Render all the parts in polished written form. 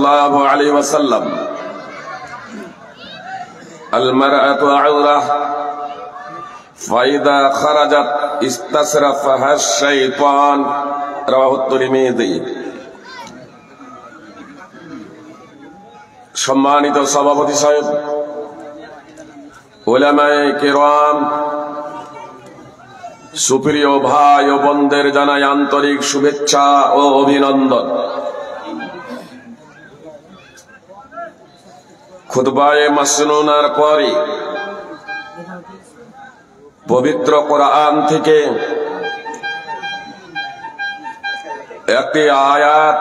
সাল্লাল্লাহু আলাইহি ওয়াসাল্লাম আল মারআতু আউরাহ ফাইদা খারাজাত ইস্তাসরাফাহা শাইতান রাওয়াহু তিরমিজি। সম্মানিত সভাপতি সাহেব, উলামায়ে কিরাম, সুপ্রিয় ভাই ও বোনদের জানাই আন্তরিক শুভেচ্ছা ও অভিনন্দন। খুতবায়ে মাসনুনার পরে পবিত্র কোরআন থেকে একটি আয়াত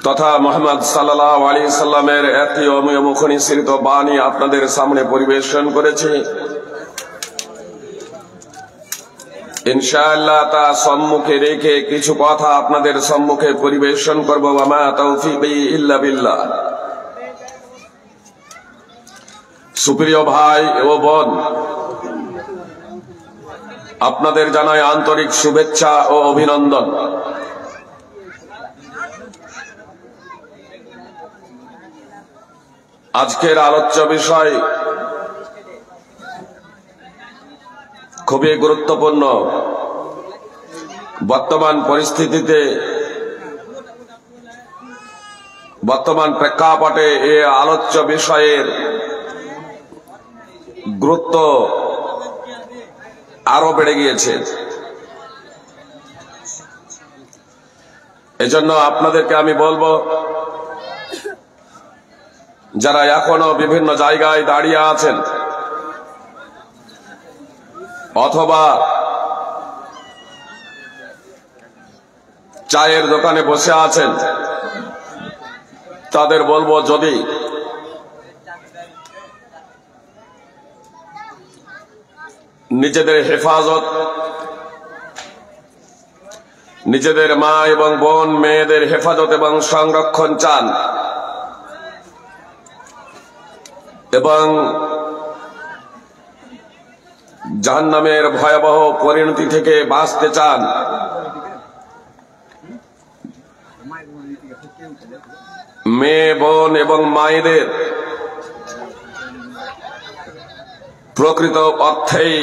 তথা মুহাম্মদ সাল্লাল্লাহু আলাইহি সাল্লামের একটি অমুখ নিঃসৃত বাণী আপনাদের সামনে পরিবেশন করেছি। ইনশাআল্লাহ তা সম্মুখে রেখে কিছু কথা আপনাদের সম্মুখে পরিবেশন করব। ওয়া মা তাওফীকি ইল্লা বিল্লাহ। সুপ্রিয় ভাই ও বোন, আপনাদের জানাই আন্তরিক শুভেচ্ছা ও অভিনন্দন। আজকের আলোচ্য বিষয় খুবই গুরুত্বপূর্ণ। বর্তমান পরিস্থিতিতে, বর্তমান প্রেক্ষাপটে এই আলোচ্য বিষয়ের গুরুত্ব আরো বেড়ে গিয়েছে। এজন্য আপনাদেরকে আমি বলবো, যারা এখনো বিভিন্ন জায়গায় দাঁড়িয়ে আছেন অথবা চায়ের দোকানে বসে আছেন, তাদের বলবো, যদি নিজেদের হেফাজত, নিজেদের মা এবং বোন মেয়েদের হেফাজত এবং সংরক্ষণ চান এবং জাহান্নামের ভয়াবহ পরিণতি থেকে বাঁচতে চান, মেয়ে বোন এবং মায়েদের প্রকৃত অর্থেই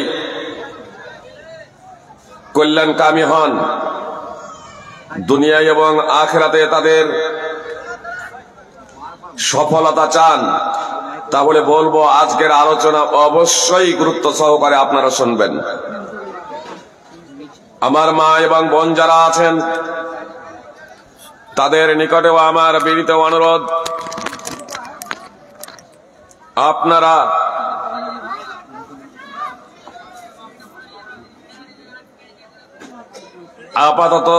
কল্যাণকামী হন, দুনিয়ায় এবং আখিরাতে তাদের সফলতা চান, তাহলে বলবো আজকের আলোচনা অবশ্যই গুরুত্ব সহকারে আপনারা শুনবেন। আমার মা এবং বোন যারা আছেন, তাদের নিকটেও আমার বিনীত অনুরোধ, আপনারা আপাতত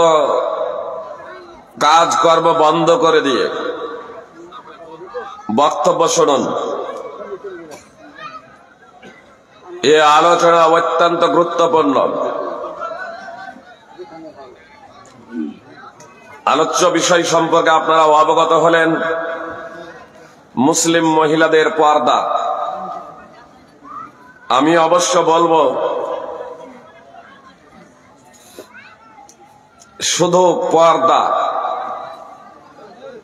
কাজকর্ম বন্ধ করে দিয়ে বক্তব্য শুনুন। এই আলোচনা অত্যন্ত গুরুত্বপূর্ণ। আলোচ্য বিষয় সম্পর্কে আপনারা অবগত হলেন, মুসলিম মহিলাদের পর্দা। আমি অবশ্য বলবো, শুধু পর্দা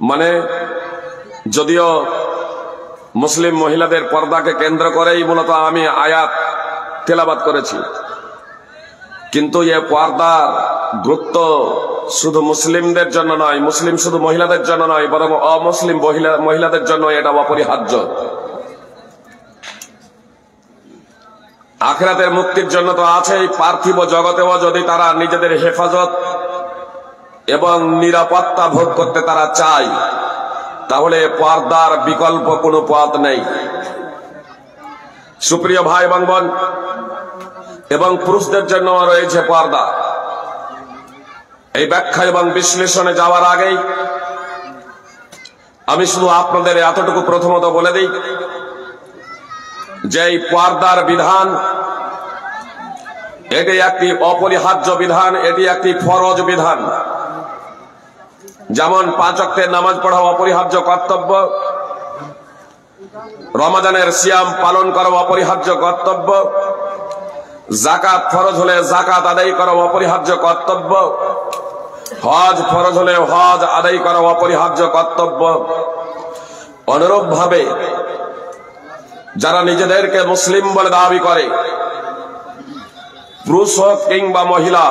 মানে, যদিও মুসলিম মহিলাদের পর্দাকে কেন্দ্র করেই মূলত আমি আয়াত তেলাবাত করেছি, কিন্তু এ পর্দার গুরুত্ব শুধু মুসলিমদের জন্য নয়, মুসলিম শুধু মহিলাদের জন্য নয়, বরং অমুসলিম মহিলাদের জন্য এটা অপরিহার্য। আখিরাতের মুক্তির জন্য তো আছেই, পার্থিব জগতেও যদি তারা নিজেদের হেফাজত এবং নিরাপত্তা ভোগ করতে তারা চায়, তাহলে পর্দার বিকল্প কোনো পথ নেই। সুপ্রিয় ভাই এবং বোন, এবং পুরুষদের জন্য রয়েছে পর্দা। এই ব্যাখ্যা এবং বিশ্লেষণে যাওয়ার আগেই আমি শুধু আপনাদের এতটুকু প্রথমত বলে দিই যে এই পর্দার বিধান, এটি একটি অপরিহার্য বিধান, এটি একটি ফরজ বিধান। যেমন 5 ওয়াক্তের নামাজ পড়া অপরিহার্য কর্তব্য, রমাজানের সিয়াম পালন করা অপরিহার্য কর্তব্য, যাকাত ফরজ হলে যাকাত আদায় করা অপরিহার্য কর্তব্য, হজ ফরজ হলে হজ আদায় করা অপরিহার্য কর্তব্য। অনুরূপ ভাবে যারা নিজেদেরকে মুসলিম বলে দাবি করে, পুরুষ হোক কিংবা মহিলা,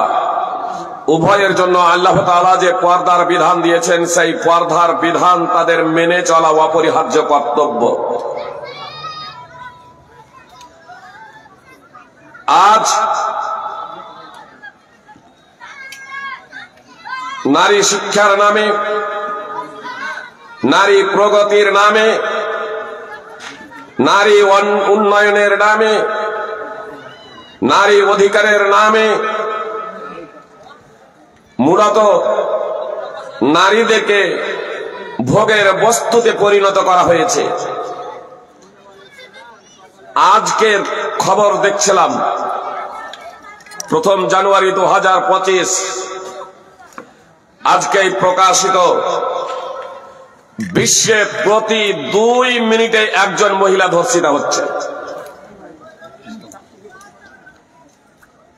উভয়ের জন্য আল্লাহ তাআলা যে পর্দার বিধান দিয়েছেন, সেই পর্দার বিধান তাদের মেনে চলা অপরিহার্য কর্তব্য। আজ নারী শিক্ষার নামে, নারী প্রগতির নামে, নারী উন্নয়নের নামে, নারী অধিকারের নামে মূলত নারীদেরকে ভোগের বস্তুতে পরিণত করা হয়েছে। আজকের খবর দেখছিলাম, 1 জানুয়ারি 2025 আজকে প্রকাশিত, বিশ্বে প্রতি 2 মিনিটে একজন মহিলা ধর্ষিত হচ্ছে।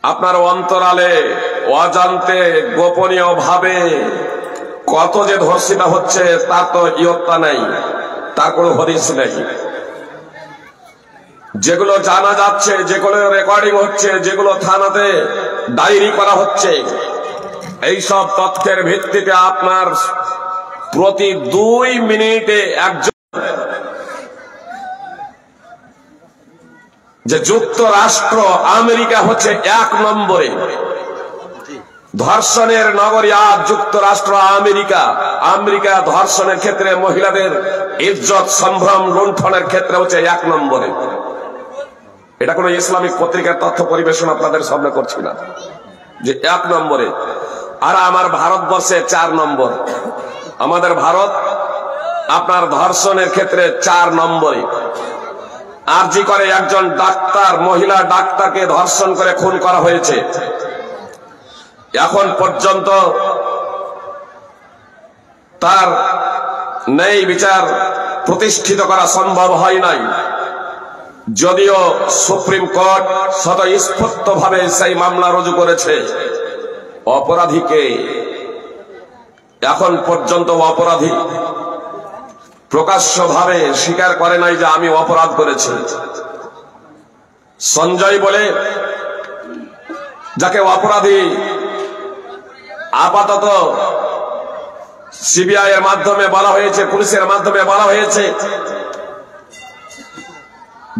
আপনার অন্তরালে অজান্তে গোপনীয় ভাবে কত যে ধর্ষিত হচ্ছে তার তো ইয়ত্তা নেই, তার কোনো হদিস নেই। যেগুলো জানা যাচ্ছে, যেগুলো রেকর্ডিং হচ্ছে, যেগুলো থানাতে ডায়েরি করা হচ্ছে, এই সব তথ্যের ভিত্তিতে আপনার প্রতি 2 মিনিটে একজন, যে যুক্তরাষ্ট্র আমেরিকা হচ্ছে 1 নম্বরে ধর্ষণের নগরী। আজ যুক্তরাষ্ট্র আমেরিকা, আমেরিকা ধর্ষণের ক্ষেত্রে মহিলাদের ইজ্জত সম্ভ্রম লুণ্ঠনের ক্ষেত্রে হচ্ছে 1 নম্বরে। এটা কোন ইসলামিক পত্রিকার তথ্য পরিবেশন আপনাদের সামনে করছি না, যে 1 নম্বরে। আর আমার ভারতবর্ষে 4 নম্বর। আমাদের ভারত আপনার ধর্ষণের ক্ষেত্রে 4 নম্বরে। আরজি করে একজন ডাক্তার, মহিলা ডাক্তারকে ধর্ষণ করে খুন করা হয়েছে। এখন পর্যন্ত তার ন্যায় বিচার প্রতিষ্ঠিত করা সম্ভব হয় নাই, যদিও সুপ্রিম কোর্ট স্বতঃস্ফূর্তভাবে সেই মামলা রুজু করেছে। অপরাধীকে এখন পর্যন্ত অপরাধী প্রকাশ্যভাবে স্বীকার করে নাই যে আমি অপরাধ করেছি। সঞ্জয় বলে যাকে অপরাধী আপাতত সিবিআই এর মাধ্যমে বলা হয়েছে, পুলিশের মাধ্যমে বলা হয়েছে,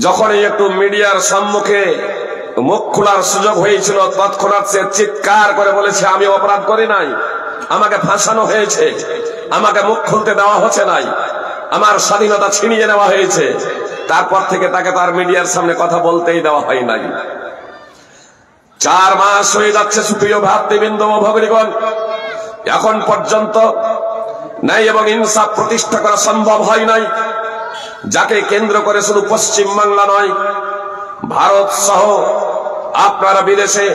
যখনই একটু মিডিয়ার সম্মুখে মুখ খোলার সুযোগ হয়েছিল তৎক্ষণাৎ সে চিৎকার করে বলেছে আমি অপরাধ করি নাই, আমাকে ফাঁসানো হয়েছে, আমাকে মুখ খুলতে দেওয়া হচ্ছে নাই, আমার স্বাধীনতা ছিনিয়ে নেওয়া হয়েছে। তারপর থেকে তাকে তার মিডিয়ার সামনে কথা বলতেই দেওয়া হয় নাই। 4 মাস হয়ে যাচ্ছে সুপ্রিয় ভ্রাতৃবৃন্দ ও ভগ্নীগণ, এখন পর্যন্ত ন্যায় এবং ইনসাফ প্রতিষ্ঠা করা সম্ভব হয় নাই, যাকে কেন্দ্র করে শুধু পশ্চিম বাংলা নয়, ভারত সহ আপনারা বিদেশে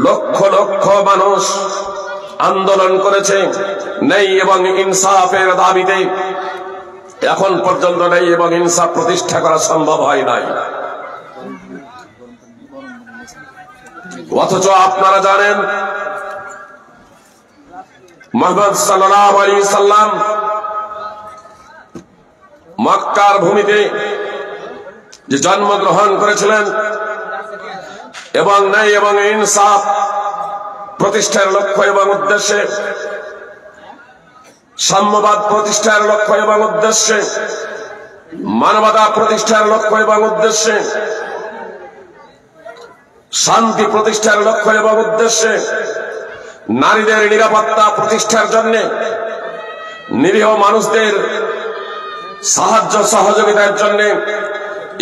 লক্ষ লক্ষ মানুষ আন্দোলন করেছে ন্যায় এবং ইনসাফের দাবিতে। এখন পর্যন্ত ন্যায় এবং ইনসাফ প্রতিষ্ঠা করা সম্ভব হয় নাই। অথচ আপনারা জানেন মুহাম্মদ সাল্লাল্লাহু আলাইহি সাল্লাম মক্কার ভূমিতে যে জন্মগ্রহণ করেছিলেন এবং ন্যায় এবং ইনসাফ প্রতিষ্ঠার লক্ষ্য এবং উদ্দেশ্যে, সাম্যবাদ প্রতিষ্ঠার লক্ষ্য এবং উদ্দেশ্যে, মানবতা প্রতিষ্ঠার লক্ষ্য এবং উদ্দেশ্যে, শান্তি প্রতিষ্ঠার লক্ষ্য এবং উদ্দেশ্যে, নারীদের নিরাপত্তা প্রতিষ্ঠার জন্য, নিরীহ মানুষদের সাহায্য সহযোগিতার জন্য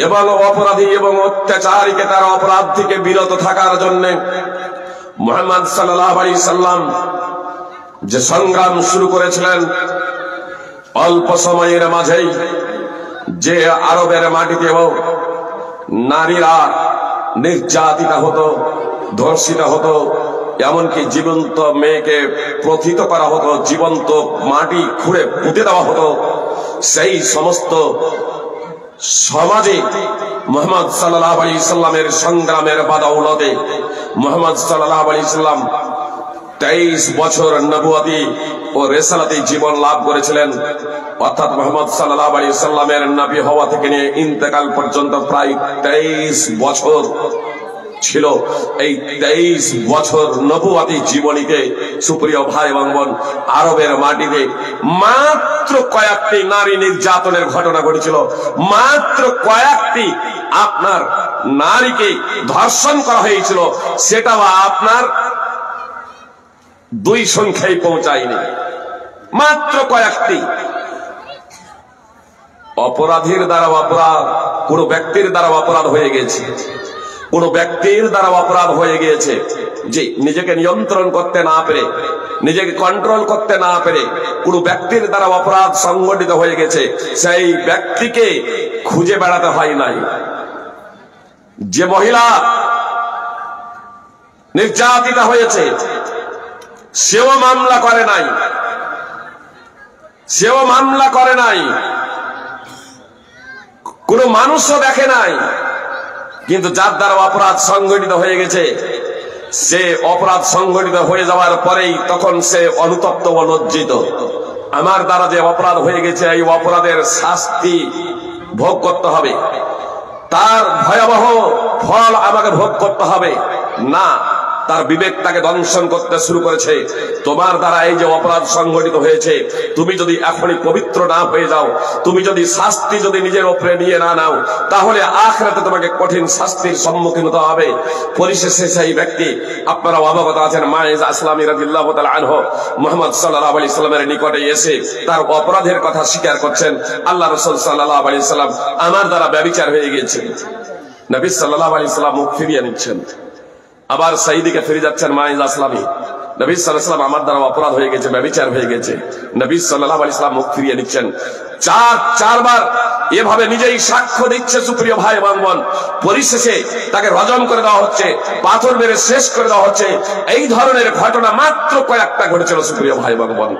এবং অপরাধী এবং অত্যাচারীকে তার অপরাধ থেকে বিরত থাকার জন্য মুহাম্মদ সাল্লাল্লাহু আলাইহি সাল্লাম যে সংগ্রাম শুরু করেছিলেন, অল্প সময়ের মাঝেই যে আরবের মাটিতেও নারীরা নির্যাতিতা হতো, ধর্ষিতা হতো, এমনকি জীবন্ত মেয়েকে প্রথিত করা হতো, জীবন্ত মাটি খুঁড়ে পুঁতে দেওয়া হতো, সেই সমস্ত সমাজে মুহাম্মদ সাল্লাল্লাহু আলাইহি সাল্লামের সংগ্রামের বাদৌলতে মুহাম্মদ সাল্লাল্লাহু আলাইহি সাল্লাম 23 বছর নবুয়তি ও রিসালাতি জীবন লাভ করেছিলেন, অর্থাৎ মুহাম্মদ সাল্লাল্লাহু আলাইহি সাল্লামের নবী হওয়া থেকে নিয়ে ইন্তেকাল পর্যন্ত প্রায় 23 বছর ছিল। এই 23 বছর নবুয়তি জীবনীকে সুপ্রিয় ভাই এবং বোন, আরবের মাটিতে মাত্র কয়েকটি নারী নির্যাতনের ঘটনা ঘটেছিল, মাত্র কয়েকটি আপনার নারীকে ধর্ষণ করা হয়েছিল, সেটাও আপনার 2 সংখ্যায় পৌঁছায়নি, মাত্র কয়েকটি। অপরাধীর দ্বারা অপরাধ, কোন ব্যক্তির দ্বারা অপরাধ হয়ে গেছে, কোন ব্যক্তির দ্বারা অপরাধ হয়ে গিয়েছে, যে নিজেকে নিয়ন্ত্রণ করতে না পেরে, নিজেকে কন্ট্রোল করতে না পেরে কোন ব্যক্তির দ্বারা অপরাধ সংগঠিত হয়ে গেছে, সেই ব্যক্তিকে খুঁজে বেড়াতে হয় নাই। যে মহিলা নির্যাতিতা হয়েছে সেও মামলা করে নাই, সেও মামলা করে নাই, কোন মানুষও দেখে নাই, কিন্তু যার দ্বারা অপরাধ সংগঠিত হয়ে গেছে, সে অপরাধ সংগঠিত হয়ে যাওয়ার পরেই তখন সে অনুতপ্ত ও লজ্জিত। আমার দ্বারা যে অপরাধ হয়ে গেছে, এই অপরাধের শাস্তি ভোগ করতে হবে, তার ভয়াবহ ফল আমাকে ভোগ করতে হবে না, তার বিবেক তাকে দংশন করতে শুরু করেছে। তোমার দ্বারা এই যে অপরাধ সংগঠিত হয়েছে, তুমি যদি এখনই পবিত্র না হয়ে যাও, তুমি যদি শাস্তি যদি নিজের উপরে নিয়ে না নাও, তাহলে আখিরাতে তোমাকে কঠিন শাস্তির সম্মুখীন হতে হবে। পরিশেষে সেই ব্যক্তি, আপনারা অবগত আছেন, মায়েজ আসলামী রাদিয়াল্লাহু তাআলা আনহু মুহাম্মদ সাল্লাল্লাহু আলাইহি সাল্লামের নিকটে এসে তার অপরাধের কথা স্বীকার করছেন। আল্লাহ রাসূল সাল্লাল্লাহু আলাইহি সাল্লাম, আমার দ্বারা ব্যভিচার হয়ে গেছে। নবী সাল্লাল্লাহু আলাইহি সাল্লাম মুখ ফিরিয়ে নিচ্ছেন, আবার সাইদিকে ফিরে যাচ্ছেন মায়েজ আসলামী। নবী সাল্লাল্লাহু আলাইহি সাল্লাম, আমার দ্বারা অপরাধ হয়ে গেছে, ব্যভিচার হয়ে গেছে। নবী সাল্লাল্লাহু আলাইহি সাল্লাম মুখ ফিরিয়ে নিচ্ছেন। চারবার এভাবে নিজেই সাক্ষ্য দিচ্ছে সুপ্রিয় ভাই এবং বোন। পরিশেষে তাকে রজম করে দেওয়া হচ্ছে, পাথর মেরে শেষ করে দেওয়া হচ্ছে। এই ধরনের ঘটনা মাত্র কয়েকটা ঘটেছিল সুপ্রিয় ভাই এবং বোন,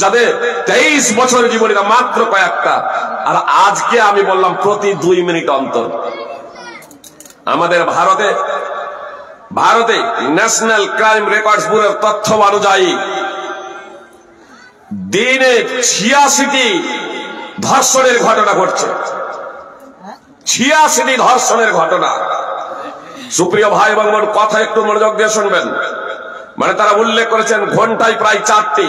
যাদের 23 বছর জীবনীটা মাত্র কয়েকটা। আর আজকে আমি বললাম প্রতি 2 মিনিট অন্তর আমাদের ভারতে ন্যাশনাল ক্রাইম রেকর্ডস ব্যুরোর তথ্য অনুযায়ী দিনে 86টি ধর্ষণের ঘটনা ঘটছে। 86টি ধর্ষণের ঘটনা। সুপ্রিয় ভাই এবং বোন, কথা একটু মনোযোগ দিয়ে শুনবেন। মানে তারা উল্লেখ করেছেন ঘন্টায় প্রায় 4টি,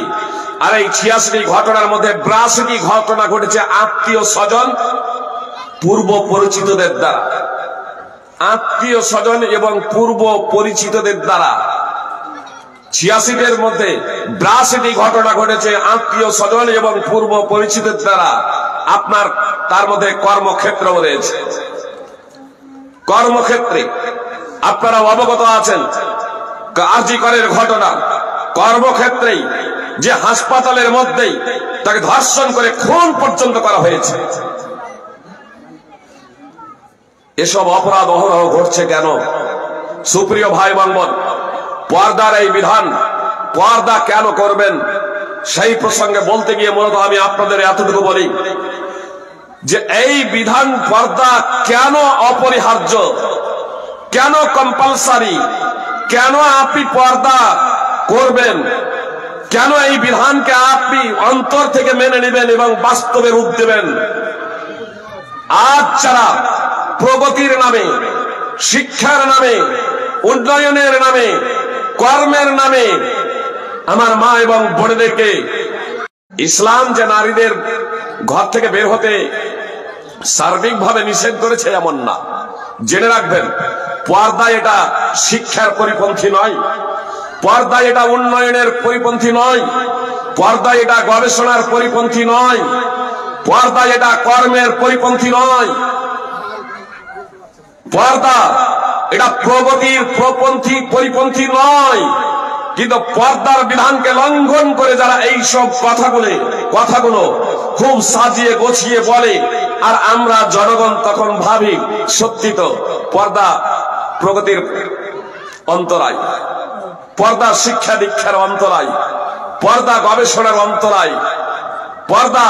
আর এই 86টি ঘটনার মধ্যে 82টি ঘটনা ঘটেছে আত্মীয় স্বজন পূর্ব পরিচিতদের দ্বারা, আত্মীয় স্বজন এবং পূর্ব পরিচিতদের দ্বারা। 86টির মধ্যে 82টি ঘটনা ঘটেছে আত্মীয় স্বজন এবং পূর্ব পরিচিতদের দ্বারা। আপনার তার মধ্যে কর্মক্ষেত্রেও রয়েছে। কর্মক্ষেত্রে আপনারা অবগত আছেন, আরজিকরের ঘটনা কর্মক্ষেত্রেই, যে হাসপাতালের মধ্যেই তাকে ধর্ষণ করে খুন পর্যন্ত করা হয়েছে। এসব অপরাধ অহরহ ঘটছে কেন? সুপ্রিয় ভাই এবং বোন, পর্দার এই বিধান, পর্দা কেন করবেন সেই প্রসঙ্গে বলতে গিয়ে মূলত আমি আপনাদের এতটুকু বলি যে এই বিধান, পর্দা কেন অপরিহার্য, কেন কম্পালসারি, কেন আপনি পর্দা করবেন, কেন এই বিধানকে আপনি অন্তর থেকে মেনে নেবেন এবং বাস্তবে রূপ দেবেন। আজ যারা প্রগতির নামে, শিক্ষার নামে, উন্নয়নের নামে, কর্মের নামে আমার মা এবং বোনেদেরকে, ইসলাম যে নারীদের ঘর থেকে বের হতে সার্বিকভাবে নিষেধ করেছে এমন না। জেনে রাখবেন, পর্দা এটা শিক্ষার পরিপন্থী নয়, পর্দা এটা উন্নয়নের পরিপন্থী নয়, পর্দা এটা গবেষণার পরিপন্থী নয়, পর্দা এটা কর্মের পরিপন্থী নয়, পর্দা এটা প্রগতির পরিপন্থী নয়। কিন্তু পর্দার বিধানকে লঙ্ঘন করে যারা এই সব কথাগুলো খুব সাজিয়ে গোছিয়ে বলে, আর আমরা জনগণ তখন ভাবি সত্যি তো পর্দা প্রগতির অন্তরায়, পর্দা শিক্ষা দীক্ষার অন্তরায়, পর্দা গবেষণার অন্তরায়, পর্দা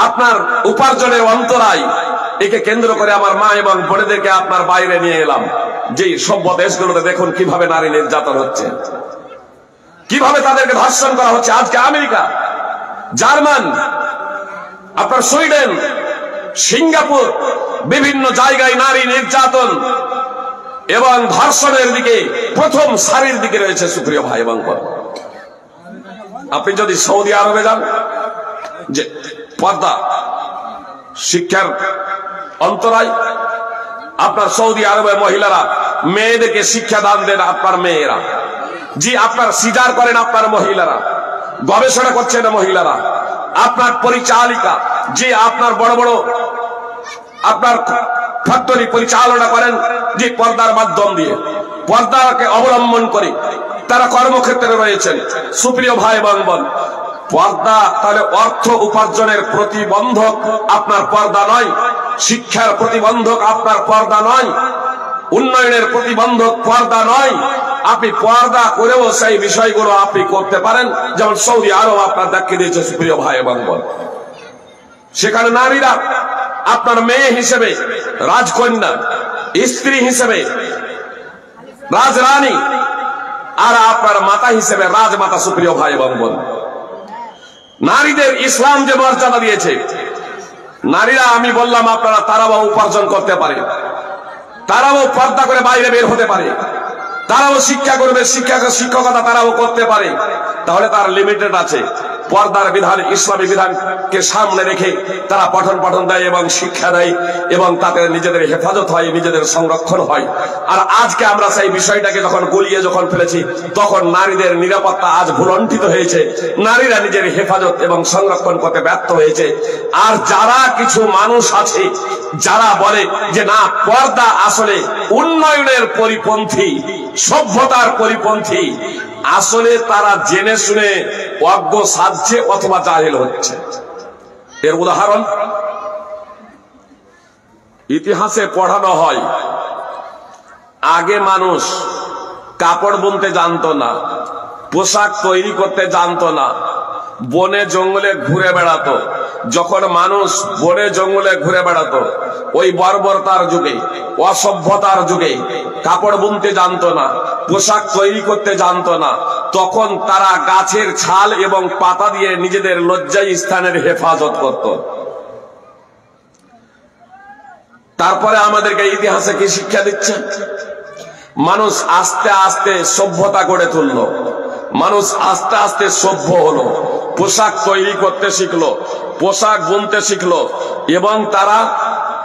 আপনার উপার্জনের অন্তরায়। একে কেন্দ্র করে আমার মা এবং বোনেদেরকে আপনার বাইরে নিয়ে এলাম যে সভ্য দেশগুলোতে দেখুন কিভাবে নারী নির্যাতন হচ্ছে। কিভাবে তাদেরকে ধর্ষণ করা হচ্ছে। আজকে আমেরিকা, জার্মান, আপনার সুইডেন, সিঙ্গাপুর, বিভিন্ন জায়গায় নারী নির্যাতন এবং ধর্ষণের দিকে প্রথম সারির দিকে রয়েছে। সুপ্রিয় ভাই এবং বোন, আপনি যদি সৌদি আরবে যান, যে পর্দা শিক্ষার অন্তরায়, আপনার সৌদি আরবে মহিলারা মেয়েদেরকে শিক্ষা দান দেন। আপনার মেয়েরা, জি, আপনার সিজার করেন আপনার মহিলারা, গবেষণা করছেন মহিলারা, আপনার পরিচালিকা, যে আপনার বড় বড় আপনার ফ্যাক্টরি পরিচালনা করেন, যে পর্দার মাধ্যম দিয়ে, পর্দাকে অবলম্বন করে তারা কর্মক্ষেত্রে রয়েছেন। সুপ্রিয় ভাই এবং বোন, পর্দা তাহলে অর্থ উপার্জনের প্রতিবন্ধক আপনার পর্দা নয়, শিক্ষার প্রতিবন্ধক আপনার পর্দা নয়, উন্নয়নের প্রতিবন্ধক পর্দা নয়। আপনি পর্দা করেও সেই বিষয়গুলো আপনি করতে পারেন, যেমন সৌদি আরব আপনার দেখিয়ে দিয়েছে। সুপ্রিয় ভাই এবং বোন, সেখানে নারীরা আপনার মেয়ে হিসেবে রাজকন্যা, স্ত্রী হিসেবে রাজরানী, আর আপনার মাতা হিসেবে রাজমাতা। সুপ্রিয় ভাই এবং বোন, নারীদের ইসলাম যে মর্যাদা দিয়েছে, নারীরা, আমি বললাম আপনারা, তারাও উপার্জন করতে পারে, তারাও পর্দা করে বাইরে বের হতে পারে, তারাও শিক্ষা করবে, শিক্ষকতা তারাও করতে পারে। তাহলে তার লিমিটেড আছে। পর্দার বিধান, ইসলামী বিধানকে সামনে রেখে তারা পঠন পাঠন দেয় এবং শিক্ষা দেয়, এবং তাতে নিজেদের হেফাজত হয়, নিজেদের সংরক্ষণ হয়। আর আজকে আমরা সেই বিষয়টাকে যখন গলিয়ে যখন ফেলেছি, তখন নারীদের নিরাপত্তা আজ ভুলণ্ঠিত হয়েছে, নারীরা নিজের হেফাজত এবং সংরক্ষণ করতে ব্যর্থ হয়েছে। আর যারা কিছু মানুষ আছে যারা বলে যে না, পর্দা আসলে উন্নয়নের পরিপন্থী, সভ্যতার পরিপন্থী, আসলে তারা জেনে শুনে অজ্ঞ সাজছে অথবা জাহেল হচ্ছে। এর উদাহরণ ইতিহাসে পড়ানো হয়। আগে মানুষ কাপড় বুনতে জানতো না, পোশাক তৈরি করতে জানতো না, বনে জঙ্গলে ঘুরে বেড়াতো। যখন মানুষ বনে জঙ্গলে ঘুরে বেড়াতো, ওই বর্বরতার যুগে, অসভ্যতার যুগে, কাপড় বুনতে জানতো না, পোশাক তৈরি করতে জানতো না, তখন তারা গাছের ছাল এবং পাতা দিয়ে নিজেদের লজ্জায় স্থানের হেফাজত করত। তারপরে আমাদেরকে ইতিহাসে কি শিক্ষা দিচ্ছে? মানুষ আস্তে আস্তে সভ্যতা গড়ে তুলল, মানুষ আস্তে আস্তে সভ্য হলো, পোশাক তৈরি করতে শিখলো, পোশাক বুনতে শিখলো, এবং তারা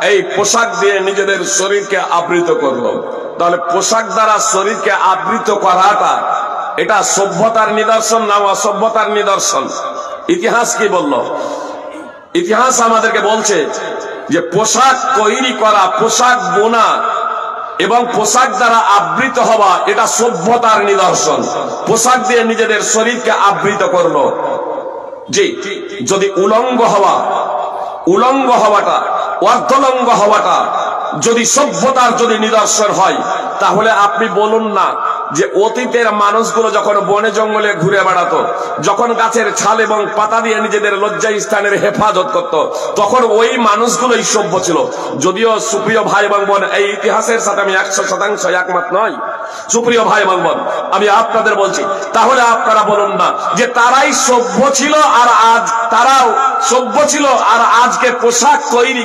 এই পোশাক দিয়ে নিজেদের শরীরকে আবৃত করলো। তাহলে পোশাক দ্বারা শরীরকে আবৃত করাটা এটা সভ্যতার নিদর্শন না অসভ্যতার নিদর্শন? ইতিহাস কি বলল? ইতিহাস আমাদেরকে বলছে যে পোশাক তৈরি করা, পোশাক বোনা এবং পোশাক দ্বারা আবৃত হওয়া এটা সভ্যতার নিদর্শন। পোশাক দিয়ে নিজেদের শরীরকে আবৃত করলো। জি, যদি উলঙ্গ হওয়াটা, অর্ধলঙ্গ হওয়াটা যদি সভ্যতার যদি নিদর্শন হয়, তাহলে আপনি বলুন না যে অতীতের মানুষগুলো যখন বনে জঙ্গলে ঘুরে বেড়াতো, যখন গাছের ছাল এবং পাতা দিয়ে নিজেদের লজ্জা স্থানের হেফাজত করত, তখন ওই মানুষগুলোই সভ্য ছিল। যদিও সুপ্রিয় ভাই এবং বোন, এই ইতিহাসের সাথে আমি 100% একমত নই। সুপ্রিয় ভাই এবং বোন, আমি আপনাদের বলছি, তাহলে আপনারা বলুন না যে তারাই সভ্য ছিল, আর আজ তারাও সভ্য ছিল, আর আজকে পোশাক তৈরি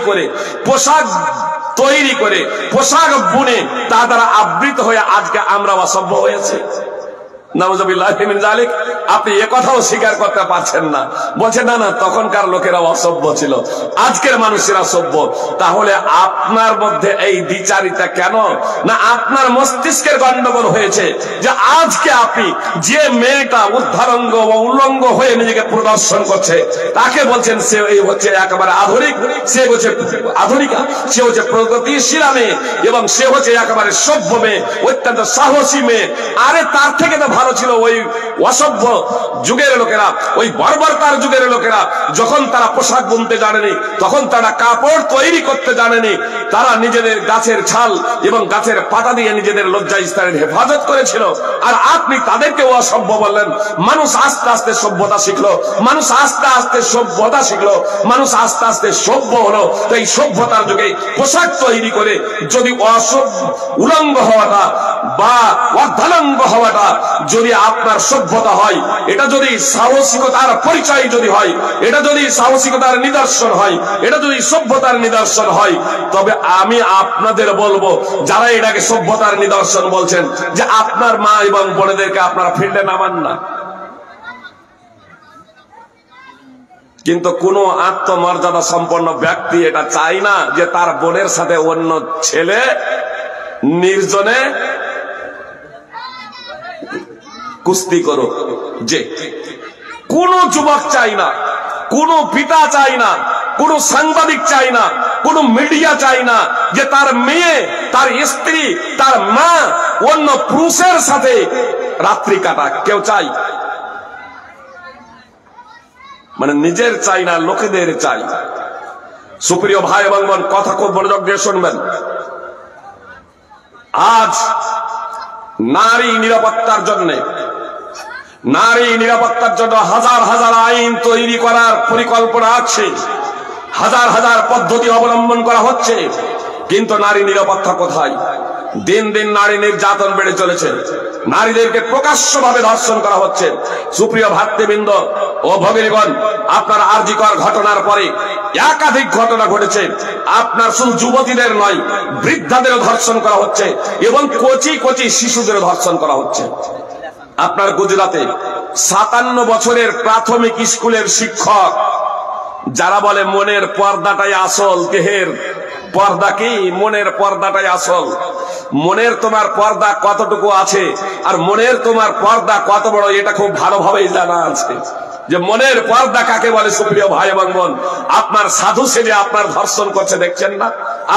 করে, পোশাক বুনে তা দ্বারা আবৃত হয়ে আজকে আমরা অসভ্য হয়েছে। নাউযুবিল্লাহ মিন যালিক। আপনি একথাও স্বীকার করতে পারছেন না, বলছেন না না, তখনকার লোকেরা অসভ্য ছিল, আজকের মানুষেরা সভ্য। তাহলে আপনার মধ্যে এই দ্বিচারিতা কেন? না আপনার মস্তিষ্কের গন্ডগোল হয়েছে যে আজকে আপনি যে মেয়েটা উদ্ধারঙ্গ ও উল্লঙ্গ হয়ে নিজেকে প্রদর্শন করছে, তাকে বলছেন সে হচ্ছে একেবারে আধুনিক, সে হচ্ছে আধুনিকা, সে হচ্ছে প্রগতিশীল মেয়ে, এবং সে হচ্ছে একেবারে সভ্য মেয়ে, অত্যন্ত সাহসী মেয়ে। আরে তার থেকে তো ভালো ছিল ওই অসভ্য যুগের লোকেরা, ওই বর্বরতার যুগের লোকেরা, যখন তারা পোশাক বুনতে জানেনি, তখন তারা কাপড় তৈরি করতে জানেনি, তারা নিজেদের গাছের ছাল এবং গাছের পাতা দিয়ে নিজেদের লজ্জা স্থানের হেফাজত করেছিল। আর আপনি তাদেরকে অসভ্য বললেন। মানুষ আস্তে আস্তে সভ্যতা শিখলো, মানুষ আস্তে আস্তে সভ্যতা শিখলো, মানুষ আস্তে আস্তে সভ্য হলো। তো এই সভ্যতার যুগে পোশাক তৈরি করে যদি উলঙ্গ হওয়াটা বা অর্ধালঙ্গ হওয়াটা যদি আপনার সভ্যতা হয়, এটা যদি সাহসিকতার পরিচয় যদি হয়, এটা যদি সাহসিকতার নিদর্শন হয়, এটা যদি সভ্যতার নিদর্শন হয়, তবে আমি আপনাদের বলবো যারা এটাকে সভ্যতার নিদর্শন বলছেন, যে আপনার মা এবং বোনেদেরকে আপনারা ফিল্ডে নামান না। কিন্তু কোন আত্মমর্যাদা সম্পন্ন ব্যক্তি এটা চায় না যে তার বোনের সাথে অন্য ছেলে নির্জনে কুস্তি করো। যে কোন যুবক চাই না, কোন পিতা চাই না, কোন সাংবাদিক চাই না, কোন মিডিয়া চাই না যে তার মেয়ে, তার স্ত্রী, তার মা অন্য পুরুষের সাথে রাত্রি কাটাক। কেউ চাই? মানে নিজের চাই না, লোকেদের চাই। সুপ্রিয় ভাই এবং বোন, কথা খুব মনোযোগ দিয়ে শুনবেন। আজ নারী নিরাপত্তার জন্য, নারী নিরাপত্তার জন্য হাজার হাজার আইন তৈরি করার পরিকল্পনা আছে, হাজার হাজার পদ্ধতি অবলম্বন করা হচ্ছে, কিন্তু নারী নিরাপত্তা কোথায়? দিন দিন নারী নির্যাতন বেড়ে চলেছে, নারীদেরকে প্রকাশ্যভাবে ধর্ষণ করা হচ্ছে। সুপ্রিয় ভাতৃবৃন্দ ও ভগিনীগণ, আপনার আরজিকর ঘটনার পরে একাধিক ঘটনা ঘটেছে। আপনার শুধু যুবতীদের নয়, বৃদ্ধাদেরও ধর্ষণ করা হচ্ছে এবং কচি কচি শিশুদের ধর্ষণ করা হচ্ছে। আপনার গুজরাটে 57 বছরের প্রাথমিক স্কুলের শিক্ষক, যারা বলে মনের পর্দাটাই আসল, দেহের পর্দা কি? মনের পর্দাটাই আসল। মনের তোমার পর্দা কতটুকু আছে আর মনের তোমার পর্দা কত বড়, এটা খুব ভালোভাবেই জানা আছে যে মনের পর্দা কাকে বলে। সুপ্রিয় ভাই এবং বোন, আপনার সাধু সেজে আপনার ধর্ষণ করছে, দেখছেন না?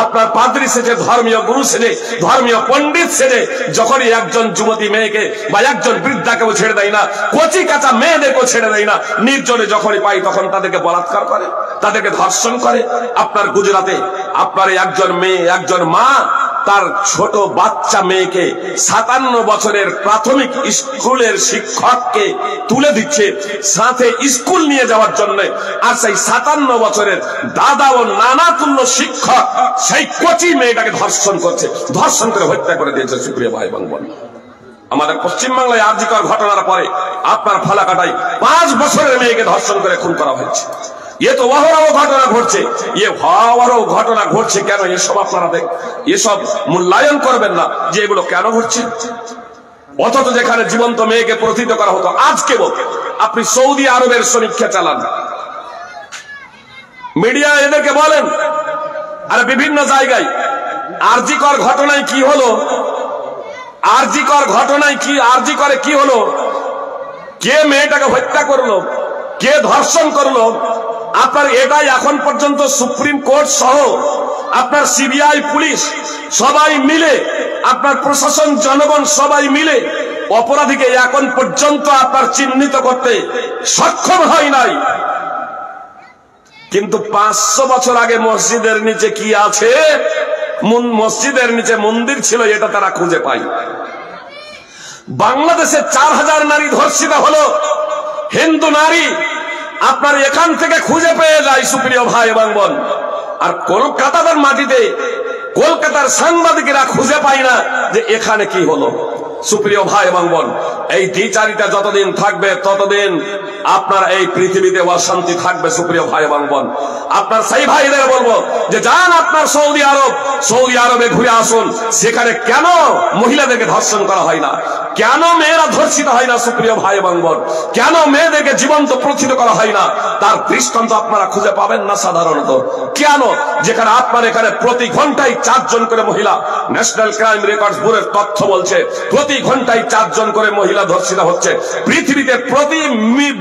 আপনার পাদ্রী সেজে, ধর্মীয় গুরু সেজে, ধর্মীয় পণ্ডিত সেজে যখনই একজন যুবতী মেয়েকে বা একজন বৃদ্ধাকেও ছেড়ে দেয় না, কচি কাঁচা মেয়েদেরকেও ছেড়ে দেয় না, নির্জনে যখনই পাই তখন তাদেরকে বলাৎকার করে, তাদেরকে ধর্ষণ করে। আপনার গুজরাটে আপনার একজন মেয়ে, একজন মা তার ছোট বাচ্চা মেয়েকে 57 বছরের প্রাথমিক স্কুলের শিক্ষককে তুলে দিচ্ছে সাথে স্কুল নিয়ে যাওয়ার জন্য। আর সেই 57 বছরের দাদা ও নানা তুল্য শিক্ষক সেই কচি মেয়েটাকে ধর্ষণ করছে, ধর্ষণ করে হত্যা করে দিয়েছে। সুপ্রিয় ভাই এবং বোন, আমাদের পশ্চিমবাংলায় আরজিকর ঘটনার পরে আপনার ফালাকাটায় 5 বছরের মেয়েকে ধর্ষণ করে খুন করা হয়েছে। এ তো অহরহ ঘটনা ঘটছে, অহরহ ঘটনা ঘটছে। কেন এসব আপনারা এসব মূল্যায়ন করবেন না যে এগুলো কেন ঘটছে? অথচ যেখানে জীবন্ত মেয়েকে প্রথিত করা হতো, আজকে আপনি সৌদি আরবের সমীক্ষা চালান, মিডিয়া এদেরকে বলেন, আর বিভিন্ন জায়গায় আরজিকর ঘটনায় কি হলো, আরজিকর ঘটনায় কি, আরজিকরে কি হলো, কে মেয়েটাকে হত্যা করলো, কে ধর্ষণ করলো, আপনার এটাই এখন পর্যন্ত সুপ্রিম কোর্ট সহ আপনার সিবিআই, পুলিশ সবাই মিলে, আপনার প্রশাসন, জনগণ সবাই মিলে অপরাধীকে এখন পর্যন্ত আপনার চিহ্নিত করতে সক্ষম হয় নাই। কিন্তু 500 বছর আগে মসজিদের নিচে কি আছে, মসজিদের নিচে মন্দির ছিল, এটা তারা খুঁজে পায়। বাংলাদেশে 4000 নারী ধর্ষিত হলো, হিন্দু নারী আপনার এখান থেকে খুঁজে পেয়ে যায়। সুপ্রিয় ভাই এবং বোন, আর কলকাতার মাটিতে কলকাতার সাংবাদিকেরা খুঁজে পায় না যে এখানে কি হলো। সুপ্রিয় ভাই এবং বোন, এই দ্বিচারিতা যতদিন থাকবে ততদিন আপনার এই পৃথিবীতে অশান্তি থাকবে। সুপ্রিয় ভাই এবং বোন, আপনার সেই ভাইদের বলবো যে যান আপনার সৌদি আরব, সৌদি আরবে ঘুরে আসুন, সেখানে কেন মহিলাদেরকে ধর্ষণ করা হয় না, কেন মেয়েরা ধর্ষিত হয় না? সুপ্রিয় ভাই এবং বোন, কেন মেয়েদেরকে জীবন্ত প্রথিত করা হয় না? তার দৃষ্টান্ত আপনারা খুঁজে পাবেন না সাধারণত। কেন? যেখানে আপনার এখানে প্রতি ঘন্টায় 4 জন করে মহিলা, ন্যাশনাল ক্রাইম রেকর্ডস ব্যুরোর তথ্য বলছে প্রতি ঘন্টায় 4 জন করে মহিলা ধর্ষিত হচ্ছে। পৃথিবীতে প্রতি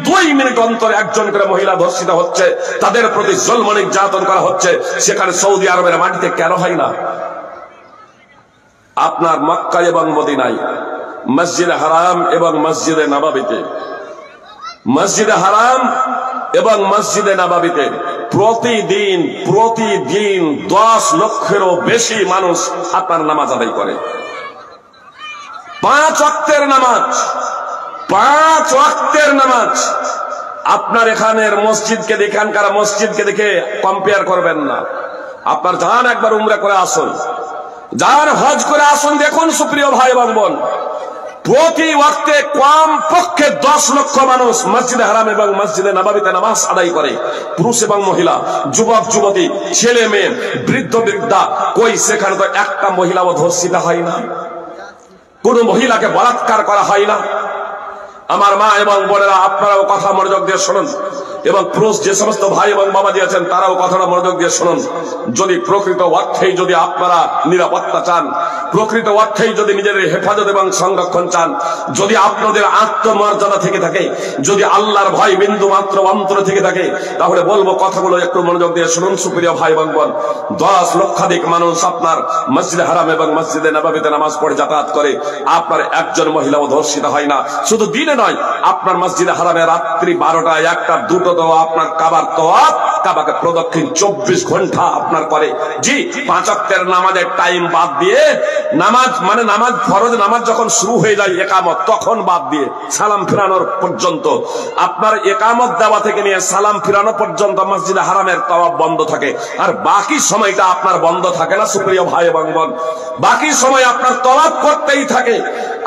2 মিনিট অন্তরে 1 জন করে মহিলা ধর্ষিত হচ্ছে, তাদের প্রতি জুলম নির্যাতন করা হচ্ছে। সেখানে সৌদি আরবের মাটিতে কেন হয় না? আপনার মক্কা এবং মদিনায়, মসজিদে হারাম এবং মসজিদে নববীতে, মসজিদে হারাম এবং মসজিদে নববীতে প্রতিদিন 10 লক্ষেরও বেশি মানুষ আপনার নামাজ আদায় করে। 5 ওয়াক্তের নামাজ, 5 ওয়াক্তের নামাজ। আপনার এখানের মসজিদকে দেখে, এখানকার মসজিদকে দেখে কম্পেয়ার করবেন না। আপনার যান একবার উমরা করে আসুন, যান হজ করে আসুন, দেখুন সুপ্রিয় ভাই এবং বোন, প্রতি ওয়াক্তে কম পক্ষে 10 লক্ষ মানুষ মসজিদে হারাম এবং মসজিদে নববীতে নামাজ আদায় করে, পুরুষ এবং মহিলা, যুবক যুবতী, ছেলে মেয়ে, বৃদ্ধ বৃদ্ধা। কই সেখানে তো একটা মহিলাও ধর্ষিতা হয় না, কোন মহিলাকে বলাৎকার করা হয় না। আমার মা এবং বোনেরা, আপনারাও কথা মনোযোগ দিয়ে শুনুন, এবং পুরুষ যে সমস্ত ভাই এবং বাবাজি আছেন তারাও কথাটা মনোযোগ দিয়ে শুনুন। যদি প্রকৃত অর্থেই যদি আপনারা নিরাপত্তা চান, প্রকৃত অর্থেই যদি নিজেদের হেফাজত এবং সংরক্ষণ চান, যদি আপনাদের আত্মমর্যাদা থেকে থাকে, যদি আল্লাহর ভয় বিন্দু মাত্র অন্তরে থেকে থাকে, তাহলে বলবো কথাগুলো একটু মনোযোগ দিয়ে শুনুন। সুপ্রিয় ভাই এবং বোন, 10 লক্ষাধিক মানুষ আপনার মসজিদে হারাম এবং মসজিদে নববীতে নামাজ পড়ে যাতায়াত করে, আপনার একজন মহিলাও ধর্ষিত হয় না। শুধু দিনে নয়, আপনার মসজিদে হারামে রাত্রি 12টা, 1টা, 2টো আপনার কাবার তওয়াফ, কাবাকে প্রদক্ষিণ 24 ঘন্টা আপনার করে। জি, 5 ওয়াক্তের নামাজের টাইম বাদ দিয়ে, নামাজ মানে নামাজ ফরজ নামাজ যখন শুরু হয়ে যায় ইকামত, তখন বাদ দিয়ে সালাম ফিরানোর পর্যন্ত, আপনার ইকামত দেওয়া থেকে নিয়ে সালাম ফিরানো পর্যন্ত মসজিদে হারামের তওয়াফ বন্ধ থাকে। আর বাকি সময়টা আপনার বন্ধ থাকে না সুপ্রিয় ভাই এবং বোন, বাকি সময় আপনার তওয়াফ করতেই থাকে।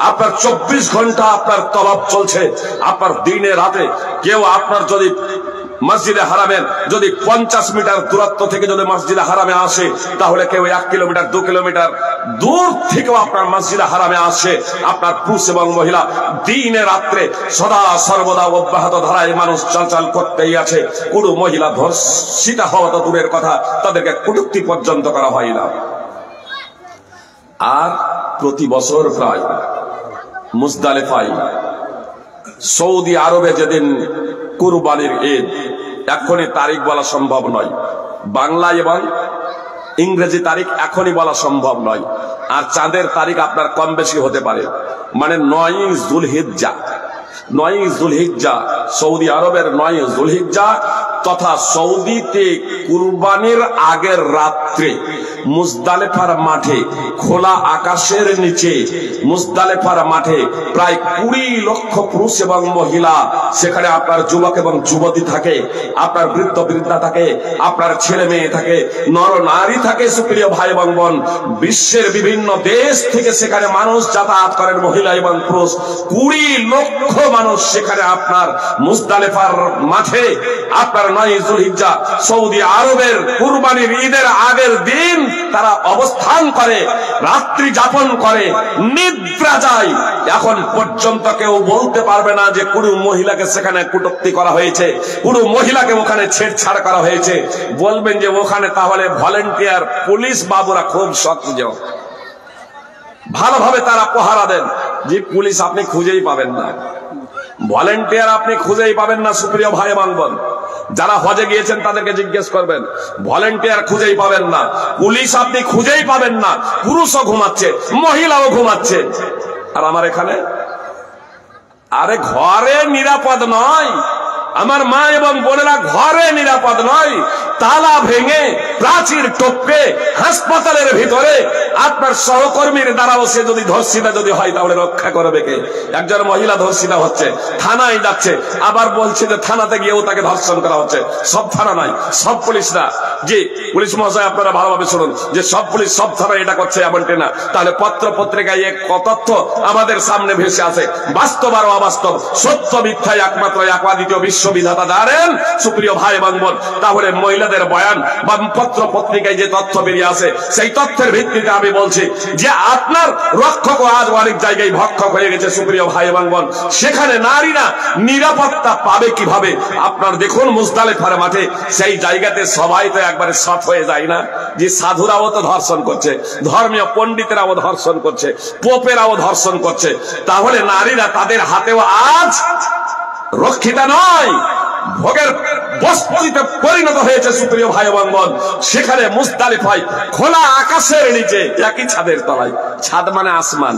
আপনার 24 ঘন্টা আপনার তওয়াফ চলছে। আপনার দিনে রাতে কেউ আপনার যদি মসজিদে হারামের যদি 50 মিটার দূরত্ব থেকে যদি মসজিদে হারামে আসে, তাহলে কেউ 1 কিলোমিটার 2 কিলোমিটার দূর থেকেও আপনার মসজিদে হারামে আসে। আপনার পুরুষ এবং মহিলা দিনে রাত্রে সদা সর্বদা অব্যাহত ধারায় মানুষ চলাচল করতেই আছে। কোনো মহিলা ধর্ষিতা হওয়া তো দূরের কথা, তাদেরকে কটূক্তি পর্যন্ত করা হয় না। আর প্রতি বছর প্রায় মুজদালিফায় সৌদি আরবে যেদিন কুরবানির ঈদ, এখনই তারিখ বলা সম্ভব নয়, বাংলা এবং ইংরেজি তারিখ এখনই বলা সম্ভব নয়। আর চাঁদের তারিখ আপনার কম বেশি হতে পারে, মানে 9 যুলহিজ্জা, 9 যুলহিজ্জা, সৌদি আরবের 9 যুলহিজ্জা তথা সৌদিতে কুরবানির আগের রাত্রে মুজদালিফার মাঠে, খোলা আকাশের নিচে মুজদালিফার মাঠে প্রায় 20 লক্ষ পুরুষ এবং মহিলা, সেখানে আপনার যুবক এবং যুবতী থাকে, আপনার বৃদ্ধ বৃদ্ধা থাকে, আপনার ছেলে মেয়ে থাকে, নর নারী থাকে। সুপ্রিয় ভাই এবং বোন, বিশ্বের বিভিন্ন দেশ থেকে সেখানে মানুষ যাতায়াত করেন, মহিলা এবং পুরুষ। 20 লক্ষ মানুষ সেখানে আপনার মুজদালিফার মাঠে আপনার 9 যুলহিজ্জা সৌদি আরবের কুরবানির ঈদের আগের দিন তারা অবস্থান করে, রাত্রি যাপন করে, নিদ্রা যায়। এখন পর্যন্ত কেউ বলতে পারবে না যে কোনো মহিলাকে সেখানে কটূক্তি করা হয়েছে, কোনো মহিলাকে ওখানে ছেড়ছাড় করা হয়েছে। বলবেন যে ওখানে তাহলে ভলেন্টিয়ার পুলিশ বাবুরা খুব সক্রিয়, ভালোভাবে তারা পাহারা দেন। যে পুলিশ আপনি খুঁজেই পাবেন না, ভলেন্টিয়ার আপনি খুঁজেই পাবেন না। সুপ্রিয় ভাই এবং বোন, যারা হজে গিয়েছেন তাদেরকে জিজ্ঞেস করবেন, ভলেন্টিয়ার খুঁজেই পাবেন না, পুলিশ আপনি খুঁজেই পাবেন না। পুরুষও ঘুমাচ্ছে, মহিলাও ঘুমাচ্ছে। আর আমার এখানে, আরে ঘরে নিরাপদ নয় আমার মা এবং বোনেরা, ঘরে নিরাপদ নয়। তালা ভেঙে, প্রাচীর টপকে হাসপাতালের ভিতরে আপনার সহকর্মীর দ্বারাও সে যদি ধর্ষিতা যদি হয়, তাহলে রক্ষা করবে কে? একজন মহিলা ধর্ষিতা হচ্ছে, থানায় যাচ্ছে, আবার বলছে যে থানাতে গিয়েও তাকে ধর্ষণ করা হচ্ছে। সব থানা নয়, সব পুলিশ না। জি পুলিশ মহাশয়, আপনারা ভালোভাবে শুনুন, যে সব পুলিশ সব থানায় এটা করছে এমনটি না। তাহলে পত্র পত্রিকায় এক তথ্য আমাদের সামনে ভেসে আসে, বাস্তব আর অবাস্তব, সত্য মিথ্যায় একমাত্র একবাদিতীয় বিশ্ববিধাতা জানেন। সুপ্রিয় ভাই এবং বোন, তাহলে মহিলাদের বয়ান বা পত্র পত্রিকায় যে তথ্য বেরিয়ে আসে, সেই তথ্যের ভিত্তিতে আমি বলছি যে আপনার রক্ষক আজ অনেক জায়গায় ভক্ষক হয়ে গেছে। সুপ্রিয় ভাই এবং বোন, সেখানে নারীরা নিরাপত্তা পাবে কিভাবে? আপনার দেখুন মুজদালিফার মাঠে, সেই জায়গাতে সবাই তো একবারে সৎ হয়ে যায় না, যে সাধুরাও তো ধর্ষণ করছে, ধর্মীয় পণ্ডিতেরাও ধর্ষণ করছে, পোপেরাও ধর্ষণ করছে। তাহলে নারীরা তাদের হাতেও আজ রক্ষিতা নয়, ভোগের বস্তুতে পরিণত হয়েছে। সুপ্রিয় ভাই এবং বোন, সেখানে মুজদালিফায় খোলা আকাশের নিচে, একই ছাদের তলায়, ছাদ মানে আসমান,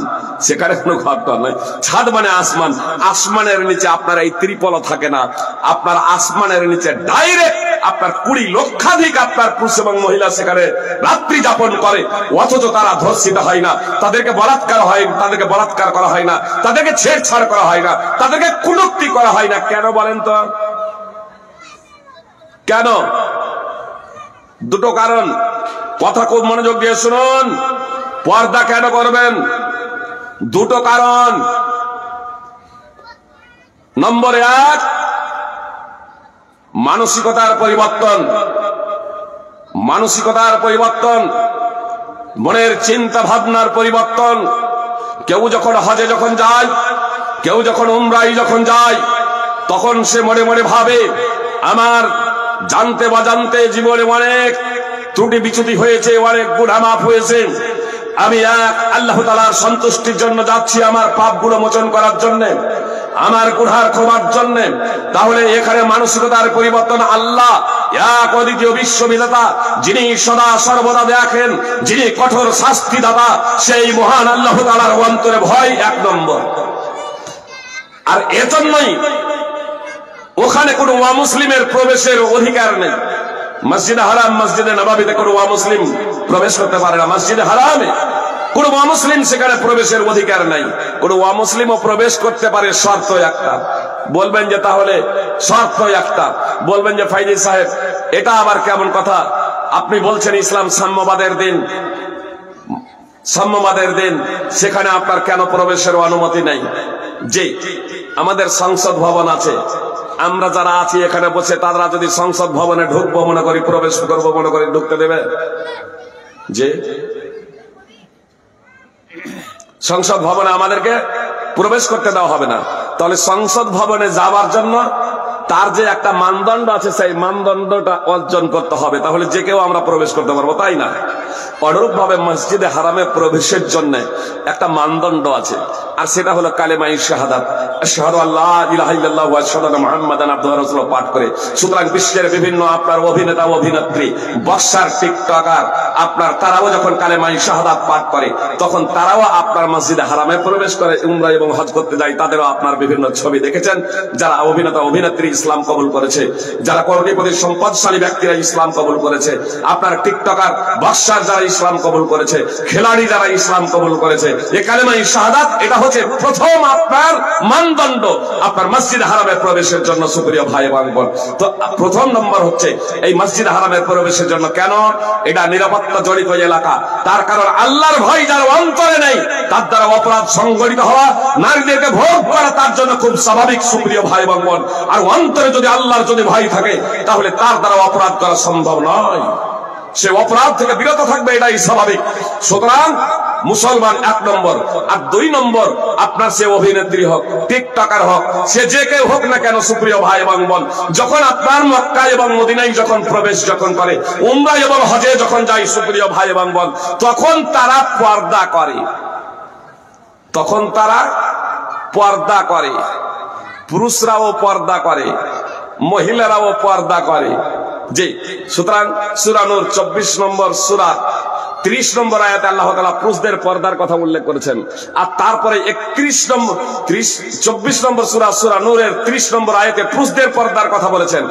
সেখানে কোনো ঘর নয়, ছাদ মানে আসমান, আসমানের নিচে আপনার এই ত্রিপল থাকে না, আপনার আসমানের নিচে ডাইরেক্ট আপনার 20 লক্ষাধিক আপনার পুরুষ এবং মহিলা সেখানে রাত্রি যাপন করে, অথচ তারা ধর্ষিত হয় না, তাদেরকে বলাৎকার হয়, তাদেরকে বলাৎকার করা হয় না, তাদেরকে ছেড়ছাড় করা হয় না, তাদেরকে কুলুক্তি করা হয় না। কেন বলেন তো? কেন? দুটো কারণ, কথা খুব মনোযোগ দিয়ে শুনুন। পর্দা কেন করবেন? দুটো কারণ। নম্বর 1, মানসিকতার পরিবর্তন। মানসিকতার পরিবর্তন, মনের চিন্তা ভাবনার পরিবর্তন। কেউ যখন হজে যখন যায়, কেউ যখন উমরায় যখন যায়, তখন সে মনে মনে ভাবে আমার জানতে বা জানতে জীবনে অনেক ত্রুটি বিচ্যুতি হয়েছে, অনেক গুনাহ মাফ হয়েছে, আমি এক আল্লাহ তাআলার সন্তুষ্টির জন্য যাচ্ছি, আমার পাপগুলো মোচন করার জন্য, আমার গুনার ক্ষমার জন্য। তাহলে এখানে মানসিকতার পরিবর্তন। আল্লাহ এক অদ্বিতীয় বিশ্ববিধাতা, যিনি সদা সর্বদা দেখেন, যিনি কঠোর শাস্তিদাতা, সেই মহান আল্লাহ তাআলার অন্তরে ভয় 1 নম্বর। আর এজন্যই ওখানে কোনো অমুসলিমের প্রবেশের অধিকার নেই। মসজিদে হারাম, মসজিদে নববীতে কোনো অমুসলিম প্রবেশ করতে পারে না। মসজিদে হারামে কোন অমুসলিম সেখানে প্রবেশের অধিকার নাই। কোন অমুসলিমও প্রবেশ করতে পারে, শর্ত একটা। বলবেন যে তাহলে শর্ত একটা, বলবেন যে ফাইজি সাহেব এটা আবার কেমন কথা? আপনি বলছেন ইসলাম সাম্যবাদের দিন, সাম্যবাদের দিন, সেখানে আপনার কেন প্রবেশের অনুমতি নাই? যে আমাদের সংসদ ভবন আছে, আমরা যারা আছি এখানে বসে, তারা যদি সংসদ ভবনে ঢুকবো মনে করি, প্রবেশ করবো মনে করি, ঢুকতে দেবে? যে সংসদ ভবনে আমাদেরকে প্রবেশ করতে দেওয়া হবে না। তাহলে সংসদ ভবনে যাওয়ার জন্য তার যে একটা মানদণ্ড আছে, সেই মানদণ্ডটা অর্জন করতে হবে, তাহলে যে কেউ আমরা প্রবেশ করতে পারবো, তাই না? অনুরূপ ভাবে মসজিদে হারামে প্রবেশের জন্য একটা মানদণ্ড আছে, আর সেটা হলো কালেমায়ে শাহাদাত, আশহাদু আল্লা ইলাহা ইল্লাল্লাহ ওয়া আশহাদু আন্না মুহাম্মাদান আবদুহু ওয়া রাসূলুহু পাঠ করে। সুতরাং বিশ্বের বিভিন্ন আপনার অভিনেতা অভিনেত্রী, বক্সার, টিকটকার, আপনার তারাও যখন কালেমায়ে শাহাদাত পাঠ করে, তখন তারাও আপনার মসজিদে হারামে প্রবেশ করে, উমরা এবং হজ করতে যায়। তাদেরও আপনার বিভিন্ন ছবি দেখেছেন। যারা অভিনেতা অভিনেত্রী ইসলাম কবুল করেছে, যারা কোটিপতি সম্পদশালী ব্যক্তিরা ইসলাম কবুল করেছে, আপনার টিকটকার, বক্সার যারা ইসলাম কবুল করেছে, খেলাড়ি যারা ইসলাম কবুল করেছে, এই কালেমায়ে শাহাদাত এটা হচ্ছে প্রথম আপনার মানদণ্ড আপনার মসজিদ হারামে প্রবেশের জন্য। সুপ্রিয় ভাই এবং বোন, তো প্রথম নম্বর হচ্ছে এই মসজিদ হারামে প্রবেশের জন্য। কেন? এটা নিরাপত্তা জড়িত এলাকা। তার কারণ আল্লাহর ভয় যার অন্তরে নেই, তার দ্বারা অপরাধ সংগঠিত হওয়া, নারীদেরকে ভোগ করা তার জন্য খুব স্বাভাবিক। সুপ্রিয় ভাই এবং বোন, আর অন্তরে যদি আল্লাহর যদি ভয় থাকে, তাহলে তার দ্বারা অপরাধ করা সম্ভব নয়, সে অপরাধ থেকে বিরত থাকবে, এটাই স্বাভাবিক। সুতরাং মুসলমান 1 নম্বর। আর 2 নম্বর, আপনার সে অভিনেত্রী হোক, টিকটকার হোক, সে যে কেউ হোক না কেন, সুপ্রিয় ভাই এবং বোন, যখন আপনার মক্কা এবং মদিনায় যখন প্রবেশ যখন করে, উমরা এবং হজে যখন যায়, সুপ্রিয় ভাই এবং বোন, তখন তারা পর্দা করে, তখন তারা পর্দা করে। পুরুষরাও পর্দা করে, মহিলারাও পর্দা করে। জি, সুতরাং সূরা নূর 24 নম্বর সূরা 30 নম্বর আয়াতে আল্লাহ তাআলা পুরুষদের পর্দার কথা উল্লেখ করেছেন। আর তারপরে 24 নম্বর সূরা নূরের 30 নম্বর আয়াতে পুরুষদের পর্দার কথা বলেছেন,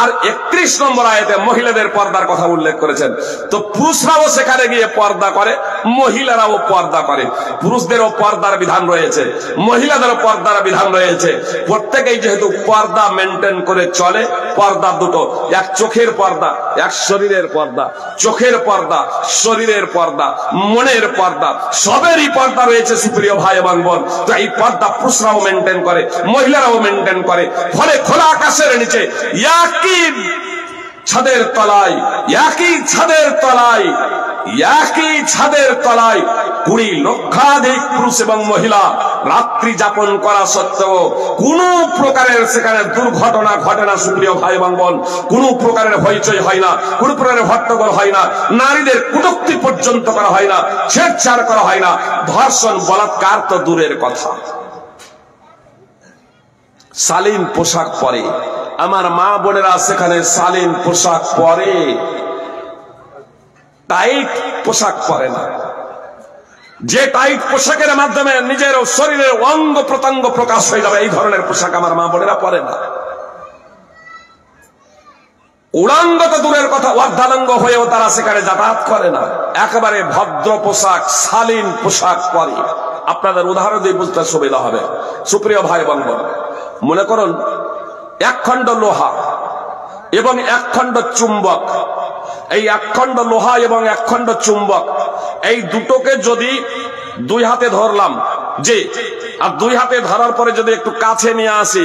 আর 31 নম্বর আয়াতে মহিলাদের পর্দার কথা উল্লেখ করেছেন। তো পুরুষরাও সেখানে গিয়ে পর্দা করে, মহিলারাও পর্দা করে। পুরুষদেরও পর্দার বিধান রয়েছে, মহিলাদেরও পর্দার বিধান রয়েছে। প্রত্যেকেই যেহেতু পর্দা মেনটেন করে চলে, পর্দা দুটো, এক চোখের পর্দা, এক শরীরের পর্দা। চোখের পর্দা, শরীরের পর্দা, মনের পর্দা, সবেরই পর্দা রয়েছে সুপ্রিয় ভাই এবং বোন। তো এই পর্দা পুরুষরাও মেনটেন করে, মহিলারাও মেনটেন করে। ফলে খোলা আকাশের নিচে একই ছাদের তলায়, একই ছাদের তলায়, একই ছাদের তলায় 20 লক্ষাধিক পুরুষ এবং মহিলা রাত্রি যাপন করা সত্ত্বেও কোন প্রকারের সেখানে দুর্ঘটনা ঘটে না সুপ্রিয় ভাই এবং বোন। কোন প্রকারের হইচই হয় না, কোন প্রকারের হট্টগোল হয় না, নারীদের কটূক্তি পর্যন্ত করা হয় না, ছেড়ছাড় করা হয় না, ধর্ষণ বলাৎকার তো দূরের কথা। শালীন পোশাক পরে, আমার মা বোনেরা সেখানে শালীন পোশাক পরে, টাইট পোশাক পরে না। যে টাইট পোশাকের মাধ্যমে নিজের শরীরের অঙ্গ প্রত্যঙ্গ প্রকাশ হয়ে যাবে, এই ধরনের পোশাক আমার মা বোনেরা পরে না। উড়াঙ্গ তো দূরের কথা, অর্ধাঙ্গ হয়েও তারা সেখানে যাতায়াত করে না, একেবারে ভদ্র পোশাক, শালীন পোশাক পরে। আপনাদের উদাহরণ দিয়ে বুঝতে সুবিধা হবে। সুপ্রিয় ভাই বন্ধু, মনে করুন 1 খণ্ড লোহা এবং 1 খণ্ড চুম্বক, এই 1 খণ্ড লোহা এবং 1 খণ্ড চুম্বক, এই দুটোকে যদি 2 হাতে ধরলাম, যে আর 2 হাতে ধরার পরে যদি একটু কাছে নিয়ে আসি,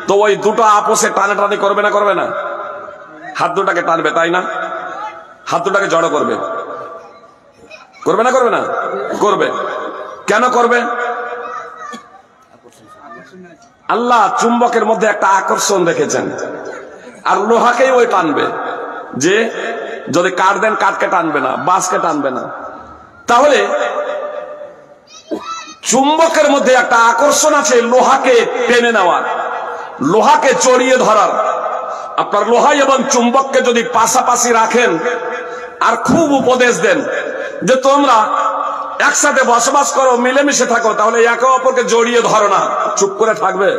তো ওই দুটো আপোষে টানাটানি করবে না করবে না? হাত দুটাকে টানবে, তাই না? হাত দুটাকে জড়ো করবে, করবে না করবে না? করবে। কেন করবে? আল্লাহ চুম্বকের মধ্যে একটা আকর্ষণ রেখেছেন, আর লোহাকেই ওই টানবে। যে যদি কাঠ দেন কাঠকে টানবে না, বাঁশকে টানবে না। তাহলে চুম্বকের মধ্যে একটা আকর্ষণ আছে লোহাকে টেনে নেওয়ার, লোহাকে জড়িয়ে ধরার। আপনার লোহা এবং চুম্বককে যদি পাশাপাশি রাখেন আর খুব উপদেশ দেন যে তোমরা একসাথে বসবাস করো, মিলেমিশে থাকো, তাহলে একে অপরকে জড়িয়ে ধরো না, চুপ করে থাকবে?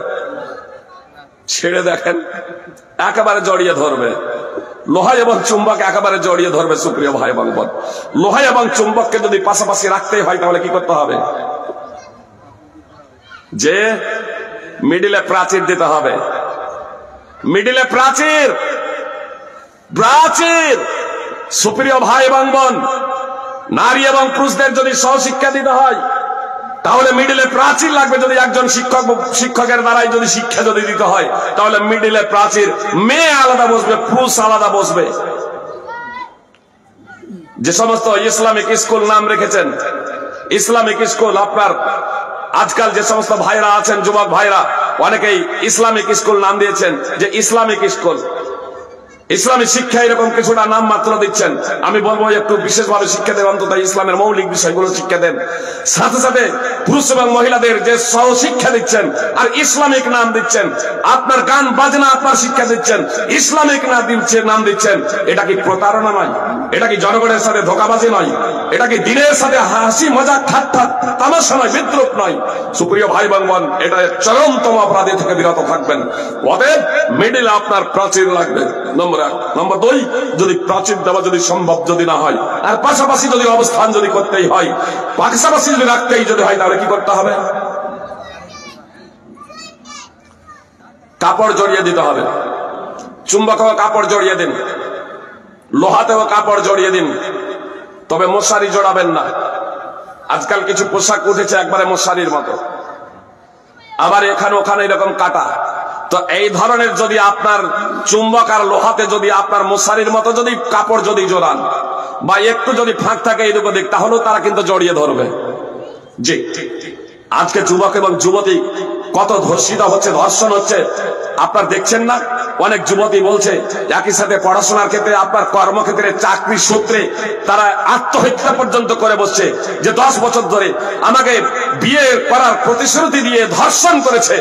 ছেড়ে দেখেন, একেবারে জড়িয়ে ধরবে। লোহা এবং চুম্বক একেবারে জড়িয়ে ধরবে। সুপ্রিয় ভাই এবং বোন, লোহা এবং চুম্বককে যদি পাশাপাশি রাখতেই হয় তাহলে কি করতে হবে? যে মিডিলে প্রাচীর দিতে হবে। মিডিলে প্রাচীর, প্রাচীর। সুপ্রিয় ভাই এবং বোন, নারী এবং পুরুষদের যদি সহশিক্ষা দিতে হয় তাহলে মিডিলে প্রাচীর লাগবে। যদি একজন শিক্ষকের দ্বারাই যদি শিক্ষা যদি দিতে হয় তাহলে মিডিলে প্রাচীর। মেয়ে আলাদা বসবে, পুরুষ আলাদা বসবে। যে সমস্ত ইসলামিক স্কুল নাম রেখেছেন, ইসলামিক স্কুল, আপনার আজকাল যে সমস্ত ভাইরা আছেন, যুবক ভাইরা, অনেকেই ইসলামিক স্কুল নাম দিয়েছেন যে ইসলামিক স্কুল। ইসলামী শিক্ষা এরকম কিছুটা নাম মাত্র দিচ্ছেন। আমি বলবো একটু বিশেষভাবে শিক্ষা দেন, অন্তত ইসলামের মৌলিক বিষয়গুলো শিক্ষা দেন। সাথে সাথে পুরুষ এবং মহিলাদের যে সহশিক্ষা দিচ্ছেন আর ইসলামিক নাম দিচ্ছেন, আপনার গান বাজনা আপনার শিক্ষা দিচ্ছেন, ইসলামিক নাম দিচ্ছেন, এটা কি প্রতারণা নয়? এটা কি জনগণের সাথে ধোঁকাবাজি নয়? এটা কি দিনের সাথে হাসি মজা ঠাট্টা তামাশা নয়, বিদ্রুপ নয়? সুপ্রিয় ভাই বোন, এটা চরমতম অপরাধী থেকে বিরত থাকবেন। অতএব মিডিলে আপনার প্রাচীর লাগবে, নম্বর 1। নম্বর 2, যদি প্রাচীর দেওয়া যদি সম্ভব যদি না হয় আর পাশাপাশি যদি অবস্থান যদি করতেই হয়, পাশাপাশি যদি রাখতেই যদি হয়, তাহলে কি করতে হবে? কাপড় জড়িয়ে দিতে হবে। চুম্বকেও কাপড় জড়িয়ে দিন, লোহাতেও কাপড় জড়িয়ে দিন, তবে মশারি জড়াবেন না। আজকাল কিছু পোশাক উঠেছে একবারে মশারির মতো, আবার এখানে ওখানে এরকম কাটা। তো এই ধরনের যদি আপনার চুম্বক আর লোহাতে যদি আপনার মশারির মতো যদি কাপড় যদি জড়ান বা একটু যদি ফাঁক থাকে এইদিকে দিক, তাহলেও তারা কিন্তু জড়িয়ে ধরবে। জি, আজকে যুবক এবং যুবতী কত ধর্ষিত হচ্ছে, ধর্ষণ হচ্ছে, আপনার দেখছেন না? অনেক যুবতী বলছে একই সাথে পড়াশোনার ক্ষেত্রে, আপনার কর্মক্ষেত্রে, চাকরি সূত্রে তারা আত্মহত্যা পর্যন্ত করে বসছে যে 10 বছর ধরে আমাকে বিয়ে করার প্রতিশ্রুতি দিয়ে ধর্ষণ করেছে।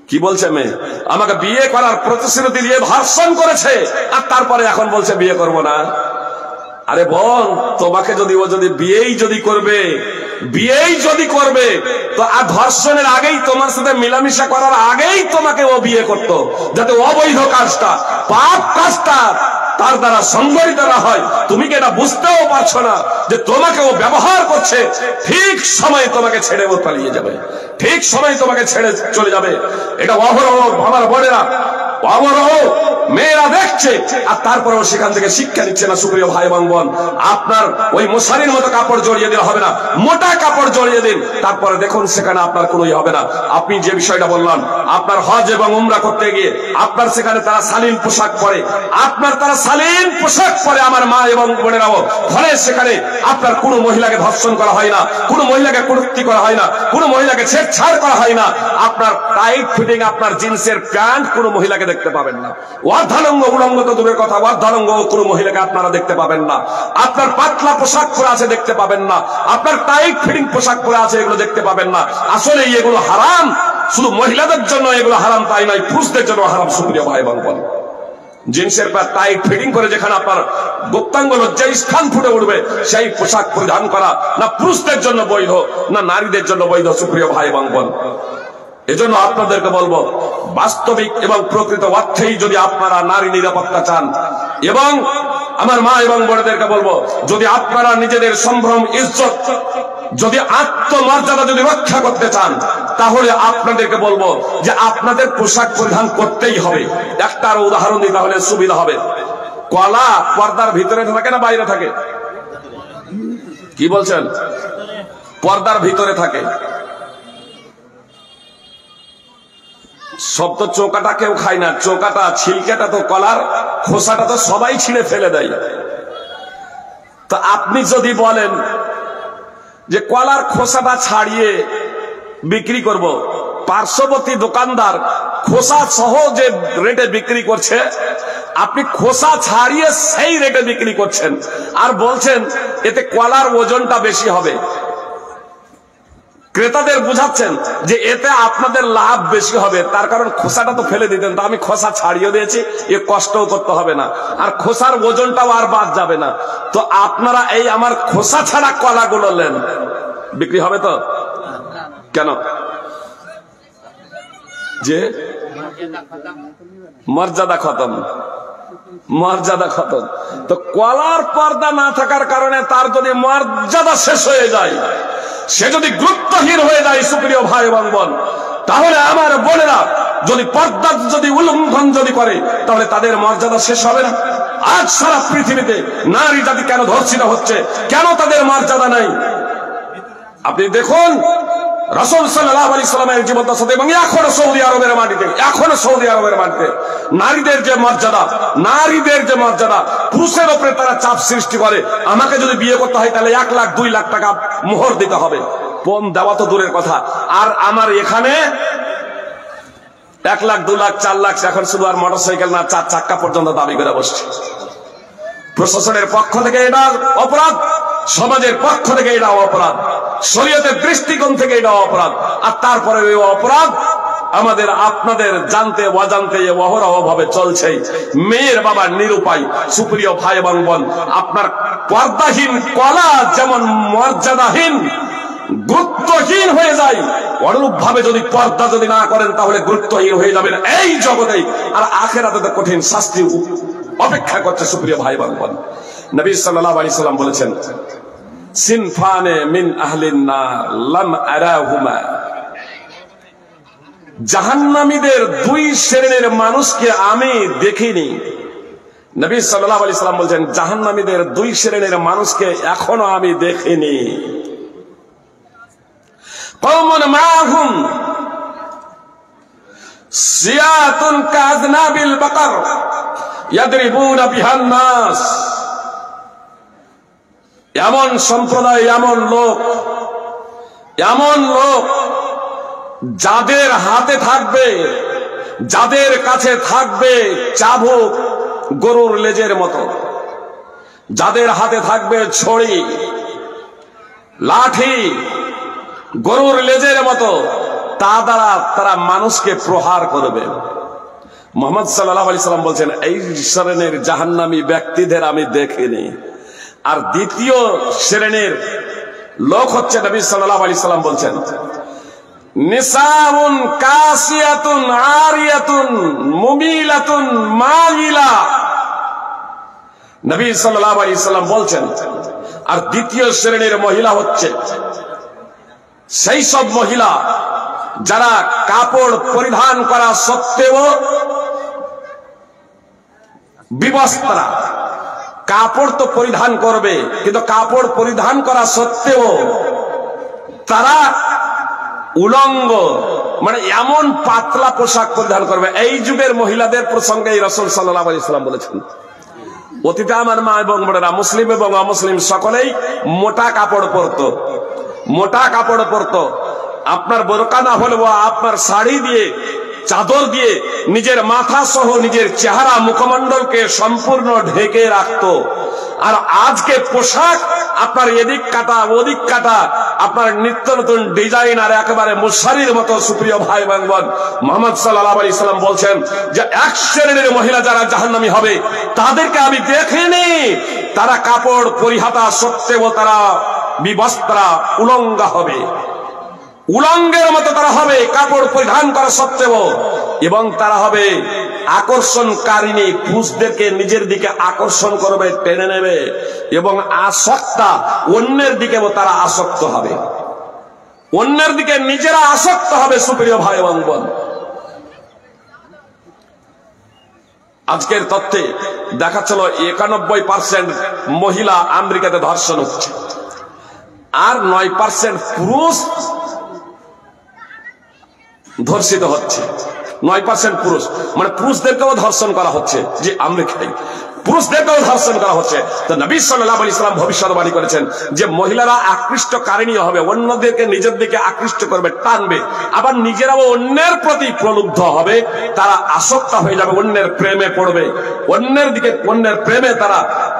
কি বলছে? মেয়ে আমাকে বিয়ে করার প্রতিশ্রুতি দিয়ে ধর্ষণ করেছে, আর তারপরে এখন বলছে বিয়ে করব না। আরে বোন, তোমাকে যদি ও যদি বিয়েই যদি করবে তো আর ধর্ষণের আগেই, তোমার সাথে মিলামিশা করার আগেই তোমাকে ও বিয়ে করত, যাতে অবৈধ কাজটা, পাপ কাজটা তার দ্বারা সংগঠিত না হয়। তুমি কি এটা বুঝতেও পারছো না যে তোমাকে ও ব্যবহার করছে? ঠিক সময় তোমাকে ছেড়ে ও পালিয়ে যাবে, ঠিক সময় তোমাকে ছেড়ে চলে যাবে। এটা অহরহ আমার বোনেরা, অহরহ মেয়েরা দেখছে, আর তারপরেও সেখান থেকে শিক্ষা নিচ্ছে না। সুপ্রিয় ভাই এবং বোন, আপনার ওই মশারির মতো কাপড় জড়িয়ে দিলে হবে না, মোটা কাপড় জড়িয়ে দিন, তারপরে দেখুন সেখানে আপনার কোনোই হবে না। আপনি যে বিষয়টা বললাম, আপনার হজ এবং উমরা করতে গিয়ে আপনার সেখানে তারা শালীন পোশাক পরে, তারা শালীন পোশাক পরে, আমার মা এবং বোনেরাও, ফলে সেখানে আপনার কোনো মহিলাকে ধর্ষণ করা হয় না, কোনো মহিলাকে কটূক্তি করা হয় না, কোনো মহিলাকে ছেড়ছাড় করা হয় না। আপনার টাইট ফিটিং আপনার জিন্সের প্যান্ট কোনো মহিলাকে দেখতে পাবেন না। অর্ধালঙ্গ উলঙ্গ তো দূরের কথা, অর্ধালঙ্গ কোনো মহিলাকে আপনারা দেখতে পাবেন না। আপনার পাতলা পোশাক পরে আছে দেখতে পাবেন না, আপনার টাইট ফিটিং পোশাক পরে আছে এগুলো দেখতে পাবেন না। আসলে এগুলো হারাম। শুধু মহিলাদের জন্য এগুলো হারাম তাই নয়, পুরুষদের জন্য হারাম। সুপ্রিয় ভাই এবং বোন, জিন্সের পা টাইট ফিটিং করে যেখানে আপনার গুপ্তাঙ্গ লজ্জায় স্থান ফুটে উঠবে, সেই পোশাক পরিধান করা না পুরুষদের জন্য বৈধ না নারীদের জন্য বৈধ। সুপ্রিয় ভাই এবং বোন, এজন্য আপনাদেরকে বলবো, বাস্তবিক এবং প্রকৃত অর্থেই যদি আপনারা নারী নিরাপত্তা চান, এবং আমার মা এবং বোনেদেরকে বলবো, যদি আপনারা নিজেদের সম্ভ্রম, ইজ্জত, যদি আত্মমর্যাদা যদি রক্ষা করতে চান, তাহলে আপনাদেরকে বলবো যে আপনাদের পোশাক পরিধান করতেই হবে। একটা উদাহরণ দিই, তাহলে সুবিধা হবে। কলা পর্দার ভিতরে থাকে না বাইরে থাকে? কি বলছেন? পর্দার ভিতরে থাকে। সব তো চোকাটা কেউ খায় না, চোকাটা ছিলকাটা তো কলার খোসাটা তো সবাই ছিঁড়ে ফেলে দেয়। তো আপনি যদি বলেন যে কলার খোসাটা ছাড়িয়ে বিক্রি করব, পার্শ্ববর্তী দোকানদার খোসা সহ যে রেটে বিক্রি করছে, আপনি খোসা ছাড়িয়ে সেই রেটে বিক্রি করছেন আর বলছেন এতে কলার ওজনটা বেশি হবে। ক্রেতাদের বুঝাচ্ছেন যে এতে আপনাদের লাভ বেশি হবে, তার কারণ খোসাটা তো ফেলে দিতেন, তো আমি খোসা ছাড়িয়ে দিয়েছি, এ কষ্টও করতে হবে না, আর খোসার ওজনটাও আর বাদ যাবে না। তো আপনারা এই আমার খোসা ছাড়া কলাগুলো নেন, বিক্রি হবে তো? কেন? যে মর্যাদা খতম, মর্যাদা খতম। তো কলার পর্দা না থাকার কারণে তার যদি মর্যাদা শেষ হয়ে যায়, সে যদি গুরুত্বহীন হয়ে যায়, সুপ্রিয় ভাই এবং বোন, তাহলে আমার বোনেরা যদি পর্দা যদি উল্লঙ্ঘন যদি করে, তাহলে তাদের মর্যাদা শেষ হবে না। আজ সারা পৃথিবীতে নারী জাতি কেন ধর্ষিত হচ্ছে, কেন তাদের মর্যাদা নাই? আপনি দেখুন রাসূল সাল্লাল্লাহু আলাইহি সাল্লামের জীবদ্দশাতে এবং এখনো সৌদি আরবের মাটিতে নারীদের যে মর্যাদা, নারীদের যে মর্যাদা, পুরুষের উপরে তারা চাপ সৃষ্টি করে। আমাকে যদি বিয়ে করতে হয় তাহলে 1 লাখ 2 লাখ টাকা মোহর দিতে হবে, পণ দেওয়া তো দূরের কথা, আর আমার এখানে 1 লাখ 2 লাখ 4 লাখ এখন শুধু আর মোটরসাইকেল না, 4 চাক্কা পর্যন্ত দাবি করে বসছে। প্রশাসনের পক্ষ থেকে এটা অপরাধ, সমাজের পক্ষ থেকে এটা অপরাধ, শরীয়তের দৃষ্টিকোণ থেকে এটা অপরাধ, আর তারপরে ওই অপরাধ আমাদের আপনাদের জানতে অজান্তে অহরহ ভাবে চলছে। মেয়ের বাবা নিরুপায়। সুপ্রিয় ভাই এবং বোন, আপনার পর্দাহীন কলা যেমন মর্যাদাহীন গুরুত্বহীন হয়ে যায়, অনুরূপ ভাবে যদি পর্দা যদি না করেন তাহলে গুরুত্বহীন হয়ে যাবেন এই জগতেই, আর আখিরাতে তো কঠিন শাস্তি অপেক্ষা করছে। সুপ্রিয় ভাই এবং বোন, নবী সাল্লাল্লাহু আলাইহি সাল্লাম বলেছেন, সিনফানে মিন আহলিন নার লাম আরাহুমা, জাহান্নামীদের 2 শ্রেণীর মানুষকে আমি দেখিনি। নবী সাল্লাল্লাহু আলাইহি সাল্লাম বলেছেন, জাহান্নামীদের 2 শ্রেণীর মানুষকে এখনো আমি দেখিনি। কওমুন মাহুম সিয়াতুন কাযনাবিল বাকার ইয়াদরিবুনা বিহান নাস, এমন সম্প্রদায়, এমন লোক যাদের হাতে থাকবে, যাদের কাছে থাকবে চাবুক গরুর লেজের মতো, যাদের হাতে থাকবে ছড়ি লাঠি গরুর লেজের মতো, তা দ্বারা তারা মানুষকে প্রহার করবে। মুহাম্মদ সাল্লাল্লাহু আলাইহি সাল্লাম বলছেন, এই শ্রেণীর জাহান্নামী ব্যক্তিদের আমি দেখিনি। আর দ্বিতীয় শ্রেণীর লোক হচ্ছে, নবী সাল্লাল্লাহু আলাইহি সাল্লাম বলছেন, নিসাউন কাসিয়াতুন আরিয়াতুন মুমিলাতুন মাইলা। নবী সাল্লাল্লাহু আলাইহি সাল্লাম বলছেন, আর দ্বিতীয় শ্রেণীর মহিলা হচ্ছে সেই সব মহিলা যারা কাপড় পরিধান করা সত্ত্বেও বিবস্ত্রা, কাপড় তো পরিধান করবে কিন্তু কাপড় পরিধান করা সত্ত্বেও তারা উলঙ্গ, মানে এমন পাতলা পোশাক পরিধান করবে। এই যুগের মহিলাদের প্রসঙ্গে রাসূল সাল্লাল্লাহু আলাইহি সাল্লাম বলেছেন, অতীতে আমার মা এবং বোনেরা মুসলিম এবং অমুসলিম সকলেই মোটা কাপড় পরতো, মোটা কাপড় পরতো। আপনার বোরকা না হলেও আপনার শাড়ি দিয়ে, চাদর দিয়ে নিজের মাথা সহ নিজের চেহারা মুখমণ্ডলকে সম্পূর্ণ ঢেকে রাখতো। আর আজকে পোশাক আপনার এদিক কাটা ওদিক কাটা, আপনার নিত্য নতুন ডিজাইন, আর একেবারে মুশারির মতো। সুপ্রিয় ভাই এবং বোন, মুহাম্মদ সাল্লাল্লাহু আলাইহি সাল্লাম বলছেন যে 1 শ্রেণীর মহিলা যারা জাহান্নামী হবে তাদেরকে আমি দেখিনি, তারা কাপড় পরিহাতা সত্ত্বেও তারা বিবস্ত্রা উলঙ্গা হবে, উলঙ্গের মতো তারা হবে কাপড় পরিধান করা সত্ত্বেও, এবং তারা হবে আকর্ষণকারিণী, পুরুষদেরকে নিজের দিকে আকর্ষণ করবে, টেনে নেবে, এবং আসক্তা, অন্যের দিকেও তারা আসক্ত হবে, অন্যের দিকে নিজেরা আসক্ত হবে। সুপ্রিয় ভাই এবং বোন, আজকের তথ্যে দেখাচ্ছিল 91% মহিলা আমেরিকাতে ধর্ষণ হচ্ছে, আর 9% পুরুষ ধর্ষিত হচ্ছে। 9% পুরুষ, মানে পুরুষদেরকেও ধর্ষণ করা হচ্ছে। যে আমরা খাই, পুরুষদেরকেও ধর্ষণ করা হচ্ছে। তো নবী সাল্লাল্লাহু আলাইহি সাল্লাম ভবিষ্যৎবাণী করেছেন যে মহিলারা আকৃষ্টকারিণী হবে, অন্যদেরকে নিজের দিকে আকৃষ্ট করবে, টানবে, আবার নিজেরাও অন্যের প্রতি প্রলুব্ধ হবে, তারা আসক্ত হয়ে যাবে, অন্যের প্রেমে পড়বে, অন্যের দিকে, অন্যের প্রেমে তারা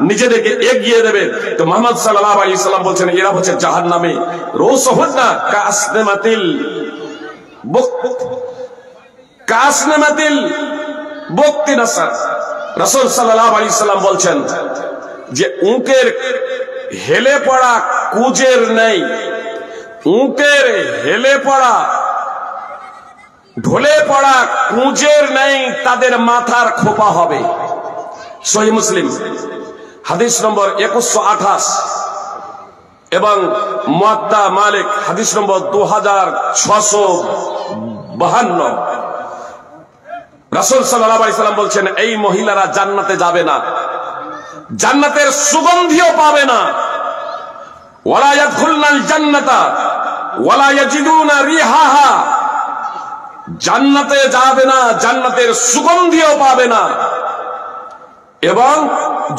নিজেদেরকে এগিয়ে দেবে। তো মুহাম্মদ সাল্লাল্লাহু আলাইহি সাল্লাম বলছেন এরা হচ্ছে জাহান্নামী। রূসুহুন্না কাসনামাতিল বক্তিনাসার। রাসূল সাল্লাল্লাহু আলাইহি সাল্লাম বলছেন যে উঁকের হেলে পড়া কুজের নেই, উঁকের হেলে পড়া ঢলে পড়া কুজের নেই, তাদের মাথার খোপা হবে। সহিহ মুসলিম হাদিস নম্বর 2128 এবং মুয়াত্তা মালিক হাদিস নম্বর 2652। রাসূল সাল্লাল্লাহু আলাইহি সাল্লাম বলছেন এই মহিলারা জান্নাতে যাবে না, জান্নাতের সুগন্ধিও পাবে না। ওয়ালা ইয়াদখুলনাল জান্নাতা ওয়ালা ইয়াজিদুনা রিহাহা, জান্নাতে যাবে না, জান্নাতের সুগন্ধিও পাবে না। এবং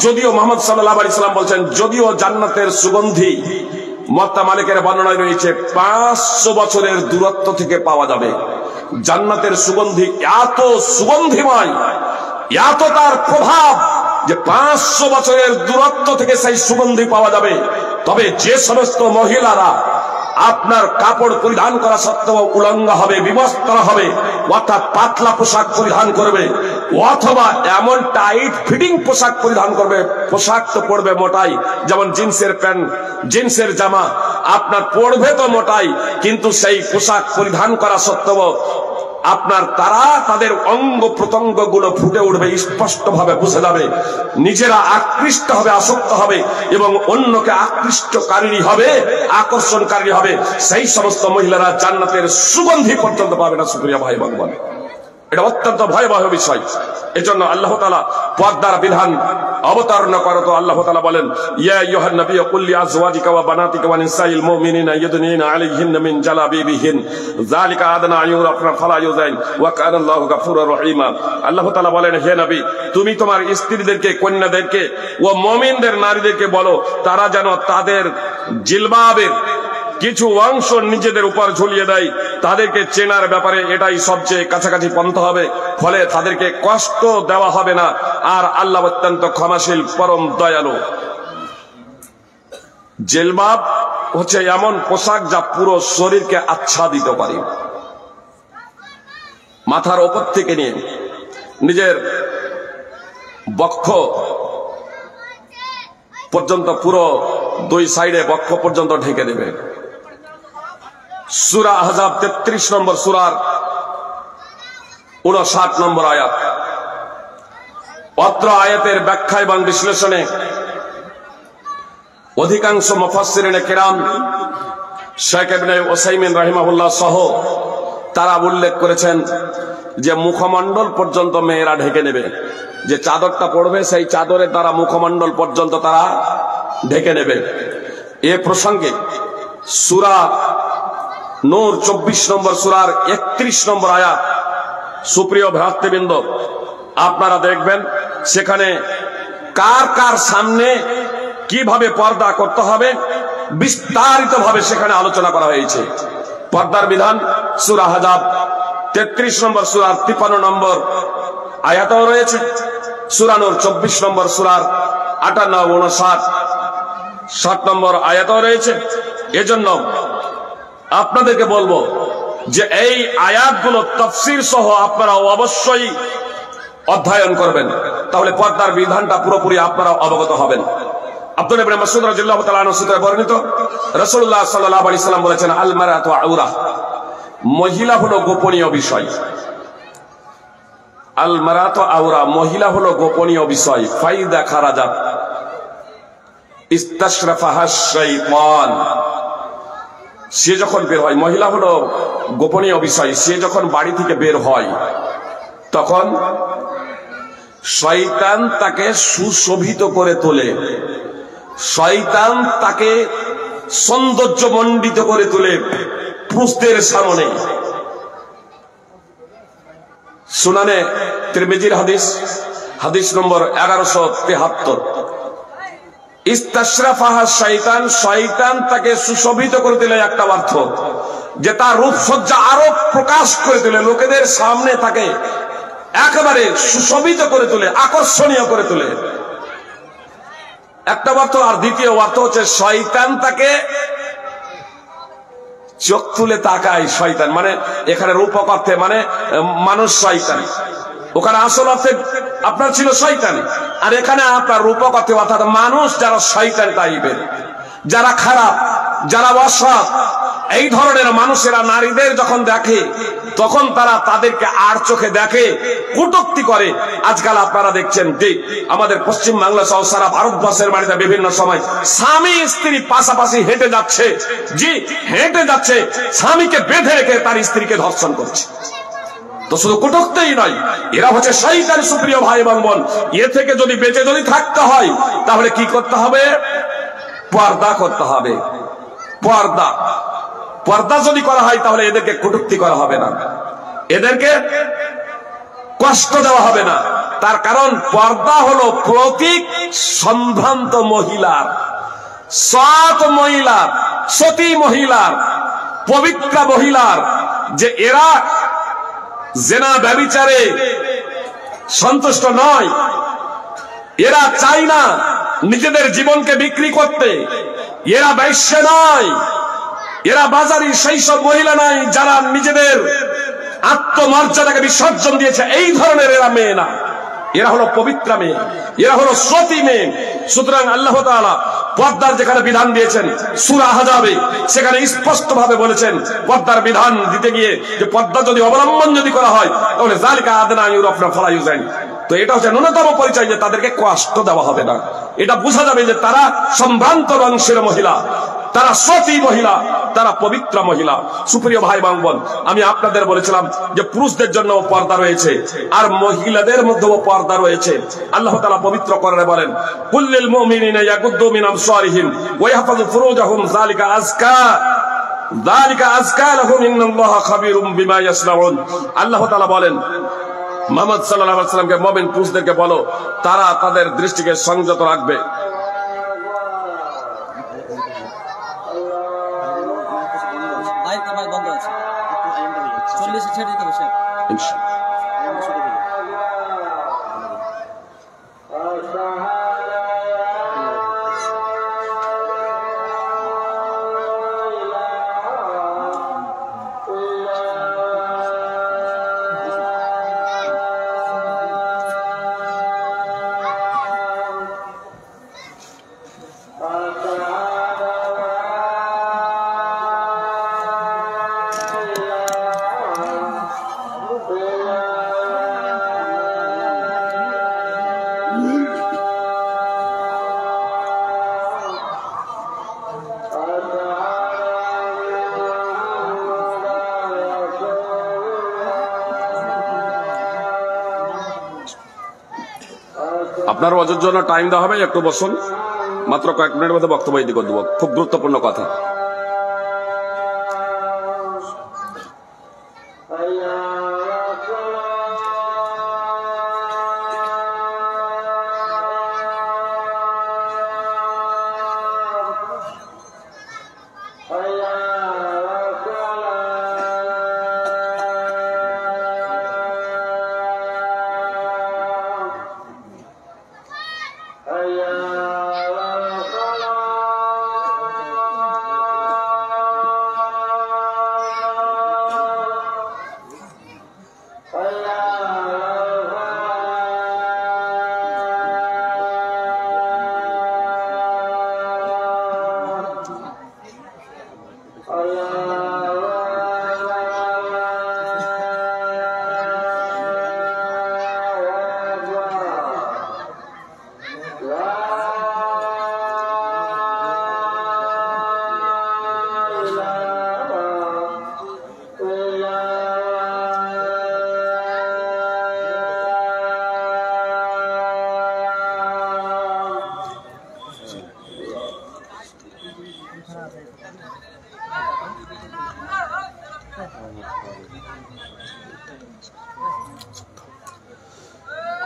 যদিও মুহাম্মদ সাল্লাল্লাহু আলাইহি সাল্লাম বলছেন যদিও জান্নাতের সুগন্ধি মুয়াত্তা মালিকের বর্ণনায় রয়েছে 500 বছরের দূরত্ব থেকে পাওয়া যাবে। জান্নাতের সুগন্ধি এত সুগন্ধিময়, এত তার প্রভাব যে 500 বছরের দূরত্ব থেকে সেই সুগন্ধি পাওয়া যাবে। তবে যে সমস্ত মহিলারা আপনার কাপড় পরিধান করা সত্ত্বেও উলঙ্গ হবে, বিবস্ত্র হবে, অর্থাৎ পাতলা পোশাক পরিধান করবে, অথবা এমন টাইট ফিটিং পোশাক পরিধান করবে, পোশাক তো পড়বে মোটাই, যেমন জিন্সের প্যান্ট, জিন্সের জামা আপনার পড়বে তো মোটাই, কিন্তু সেই পোশাক পরিধান করা সত্ত্বেও আপনার তারা তাদের অঙ্গ প্রত্যঙ্গ গুলো ফুটে উঠবে, স্পষ্ট ভাবে বুঝে যাবে, নিজেরা আকৃষ্ট হবে, আসক্ত হবে এবং অন্যকে আকৃষ্টকারী হবে, আকর্ষণকারী হবে। সেই সমস্ত মহিলারা জান্নাতের সুগন্ধি পর্যন্ত পাবে না। সুপ্রিয় ভাই বোন, এটা অত্যন্ত ভয়াবহ বিষয়। এজন্য আল্লাহ তাআলা পর্দার বিধান অবতারণ করে। তো আল্লাহ তাআলা বলেন ইয়া আইয়ুহান নাবিয়্যু কুল লিআজওয়াজিকা ওয়া বানাতিকা ওয়া নিসাইল মুমিনিনা ইয়াদনিনা আলাইহিন্না মিন জালাবিবিহিন যালিকা আদনা আইয়ুরাফনা ফালা ইউযাইন ওয়া কানা আল্লাহু গফুরুর রহিমা। আল্লাহ তাআলা বলেন হে নবী তুমি তোমার স্ত্রীদেরকে, কন্যাদেরকে ও মুমিনদের নারীদেরকে বলো তারা যেন তাদের জিলবাবের কিছু অংশ নিজেদের উপর ঝুলিয়ে দেয়, তাদেরকে চেনার ব্যাপারে এটাই সবচেয়ে কাছাকাছি পন্থা হবে, ফলে তাদেরকে কষ্ট দেওয়া হবে না। আর আল্লাহ অত্যন্ত ক্ষমাশীল, পরম দয়ালু। জিলবাব হচ্ছে এমন পোশাক যা পুরো শরীরকে আচ্ছাদিত করে, মাথার ওপর থেকে নিয়ে নিজের বক্ষ পর্যন্ত, পুরো দুই সাইডে বক্ষ পর্যন্ত ঢেকে দেবে। সূরা আহজাব 33 নম্বর সূরার 59 নম্বর আয়াত। অত্র আয়াতের ব্যাখ্যা এবং বিশ্লেষণে অধিকাংশ মুফাসসিরিনে কেরাম, শেখ ইবনে উসাইমিন রাহিমাহুল্লাহ সহ তারা উল্লেখ করেছেন যে মুখমণ্ডল পর্যন্ত মেয়েরা ঢেকে নেবে, যে চাদরটা পড়বে সেই চাদরের দ্বারা মুখমণ্ডল পর্যন্ত তারা ঢেকে নেবে। এ প্রসঙ্গে সূরা নূর 24 নম্বর সূরার 31 নম্বর আয়াত, সুপ্রিয় ভ্রাতৃবৃন্দ আপনারা দেখবেন সেখানে কার কার সামনে কিভাবে পর্দা করতে হবে বিস্তারিত ভাবে সেখানে আলোচনা করা হয়েছে। পর্দার বিধান সূরা আহজাব 33 নম্বর সূরার 53 নম্বর আয়াতও রয়েছে, সূরা নূর 24 নম্বর সূরার 58, 59, 60 নম্বর আয়াতও রয়েছে। এজন্য আপনাদেরকে বলবো যে এই আয়াতগুলো তাফসীর সহ আপনারা অবশ্যই অধ্যয়ন করবেন, তাহলে পর্দার বিধানটা পুরোপুরি আপনারা অবগত হবেন। আব্দুল্লাহ ইবনে মাসউদ রাদিয়াল্লাহু তাআলা আনহু সূত্রে বর্ণিত রাসূলুল্লাহ সাল্লাল্লাহু আলাইহি সাল্লাম বলেছেন আল মারাতু আউরা, মহিলা হলো গোপনীয় বিষয়। আল মারাতু আউরা, মহিলা হলো গোপনীয় বিষয়। ফাইদা খারাজাত ইস্তাশরাফাহাশ শাইতান, সে যখন বের হয়, মহিলা হলো গোপনীয় বিষয়, সে যখন বাড়ি থেকে বের হয় তখন শয়তান তাকে সুশোভিত করে তোলে, শয়তান তাকে সৌন্দর্যমণ্ডিত করে তোলে পুরুষদের সামনে। সুনানে তিরমিজির হাদিস, হাদিস নম্বর 1173। ইস্তাশরাফাহা শয়তান, শয়তান তাকে সুশোভিত করে দিলে একটা অর্থ, যে তার রূপসজ্জা আরো প্রকাশ করে তোলে, লোকেদের সামনে তাকে একেবারে সুশোভিত করে তোলে, আকর্ষণীয় করে তোলে, একটা অর্থ। আর দ্বিতীয় অর্থ হচ্ছে শয়তান তাকে চোখ তুলে তাকায়। শয়তান মানে এখানে রূপক অর্থে মানে মানুষ শয়তান, ওখানে আসল অর্থে আপনার ছিল শয়তান, আর এখানে আপনার রূপক অর্থে অর্থাৎ মানুষ যারা শয়তান টাইপের, যারা খারাপ, যারা অসৎ, এই ধরনের মানুষেরা নারীদের যখন দেখে তখন তারা তাদেরকে আর চোখে দেখে, কটূক্তি করে। আজকাল আপনারা দেখছেন যে আমাদের পশ্চিম বাংলা সহ সারা ভারতবর্ষের বাড়িতে বিভিন্ন সময় স্বামী স্ত্রী পাশাপাশি হেঁটে যাচ্ছে, জি হেঁটে যাচ্ছে, স্বামীকে বেঁধে রেখে তার স্ত্রীকে ধর্ষণ করছে। তো শুধু কটূক্তিই নয়, এরা হচ্ছে শয়তান। সুপ্রিয় ভাই এবং বোন, এ থেকে যদি বেঁচে যদি থাকতে হয় তাহলে কি করতে হবে? পর্দা করতে হবে। পর্দা, পর্দা যদি করা হয় তাহলে এদেরকে কটূক্তি করা হবে না, এদেরকে কষ্ট দেওয়া হবে না। তার কারণ পর্দা হলো প্রতীক সম্ভ্রান্ত মহিলার, সৎ মহিলার, সতী মহিলার, পবিত্র মহিলার, যে এরা জেনা ব্যভিচারে সন্তুষ্ট নয়, এরা চায় না নিজেদের জীবনকে বিক্রি করতে, এরা বেশ্যা নয়, এরা বাজারি সেই সব মহিলা নয় যারা নিজেদের আত্মমর্যাদাকে বিসর্জন দিয়েছে, এই ধরনের এরা মেয়ে না, এরা হলো পবিত্র মেয়ে, এরা হলো সতী মেয়ে। সুতরাং আল্লাহ তাআলা পর্দার যেখানে বিধান দিয়েছেন সূরা আহজাবে, সেখানে স্পষ্ট ভাবে বলেছেন পর্দার বিধান দিতে গিয়ে যে পর্দা যদি অবলম্বন যদি করা হয় তাহলে যালিকা আদনা ইউরাফনা ফালা ইউজাইন। তো এটা হচ্ছে ন্যূনতম পরিচয় যে তাদেরকে কষ্ট দেওয়া হবে না। এটা বোঝা যাবে যে তারা সম্ভ্রান্ত বংশের মহিলা, তারা সতী মহিলা, তারা পবিত্র মহিলা। সুপ্রিয় ভাই বোন, আমি আপনাদের বলেছিলাম যে পুরুষদের জন্য পর্দা রয়েছে আর মহিলাদের মধ্যেও পর্দা রয়েছে। আল্লাহ তাআলা পবিত্র কোরআনে বলেন, কুল্লিল মুমিনিনা ইয়াগুদ্দু মিন আবসারিহিম ওয়া ইয়াহফাযু ফুরুজাহুম যালিকা আযকা লাহুম ইন্নাল্লাহা খাবীরুম বিমা ইয়াসনাউন। আল্লাহ তাআলা বলেন মুহাম্মদ সাল্লাল্লাহু আলাইহি ওয়াসাল্লামকে, মুমিন পুরুষদেরকে বলো তারা তাদের দৃষ্টিকে সংযত রাখবে। আপনার ওয়াজের জন্য টাইম দেওয়া হবে, একটু বসুন, মাত্র কয়েক মিনিটের মধ্যে বক্তব্য দিয়ে দেবো। খুব গুরুত্বপূর্ণ কথা।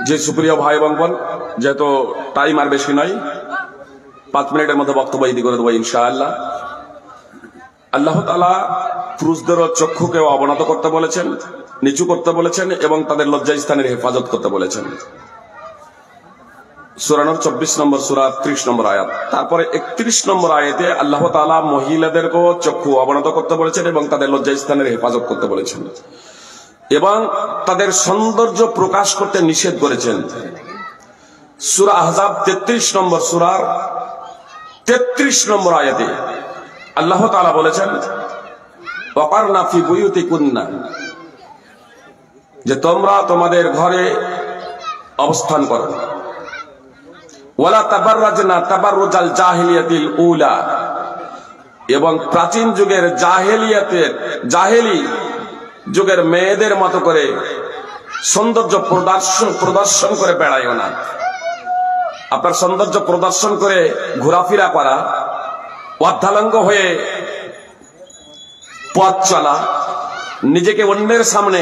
যে সুপ্রিয় ভাই এবং বোন, যেহেতু টাইম আর বেশি নয়, 5 মিনিটের মধ্যে বক্তব্য ইতি করে দেবো ইনশাআল্লাহ। আল্লাহ তাআলা পুরুষদেরও চক্ষুকে অবনত করতে বলেছেন, নিচু করতে বলেছেন এবং তাদের লজ্জাস্থানের হেফাজত করতে বলেছেন। সূরা নূর 24 নম্বর সূরা 30 নম্বর আয়াত। তারপরে 31 নম্বর আয়াতে আল্লাহ তাআলা মহিলাদেরকেও চক্ষু অবনত করতে বলেছেন এবং তাদের লজ্জাস্থানের হেফাজত করতে বলেছেন এবং তাদের সৌন্দর্য প্রকাশ করতে নিষেধ করেছেন। সূরা আহজাব 33 নম্বর সূরার 33 নম্বর আয়াতে আল্লাহ তাআলা বলেছেন, ওয়াকারনা ফি বুয়ুতিকুন্না, যে তোমরা তোমাদের ঘরে অবস্থান করো। ওয়ালা তাবাররাজনা তাবাররুজাল জাহিলিয়াতিল উলা, এবং প্রাচীন যুগের জাহেলি যুগের মেয়েদের মতো করে সৌন্দর্য প্রদর্শন করে বেড়াইও না। আপনার সৌন্দর্য প্রদর্শন করে ঘোরাফেরা করা, অর্ধালঙ্গ হয়ে পথ চলা, নিজেকে অন্যের সামনে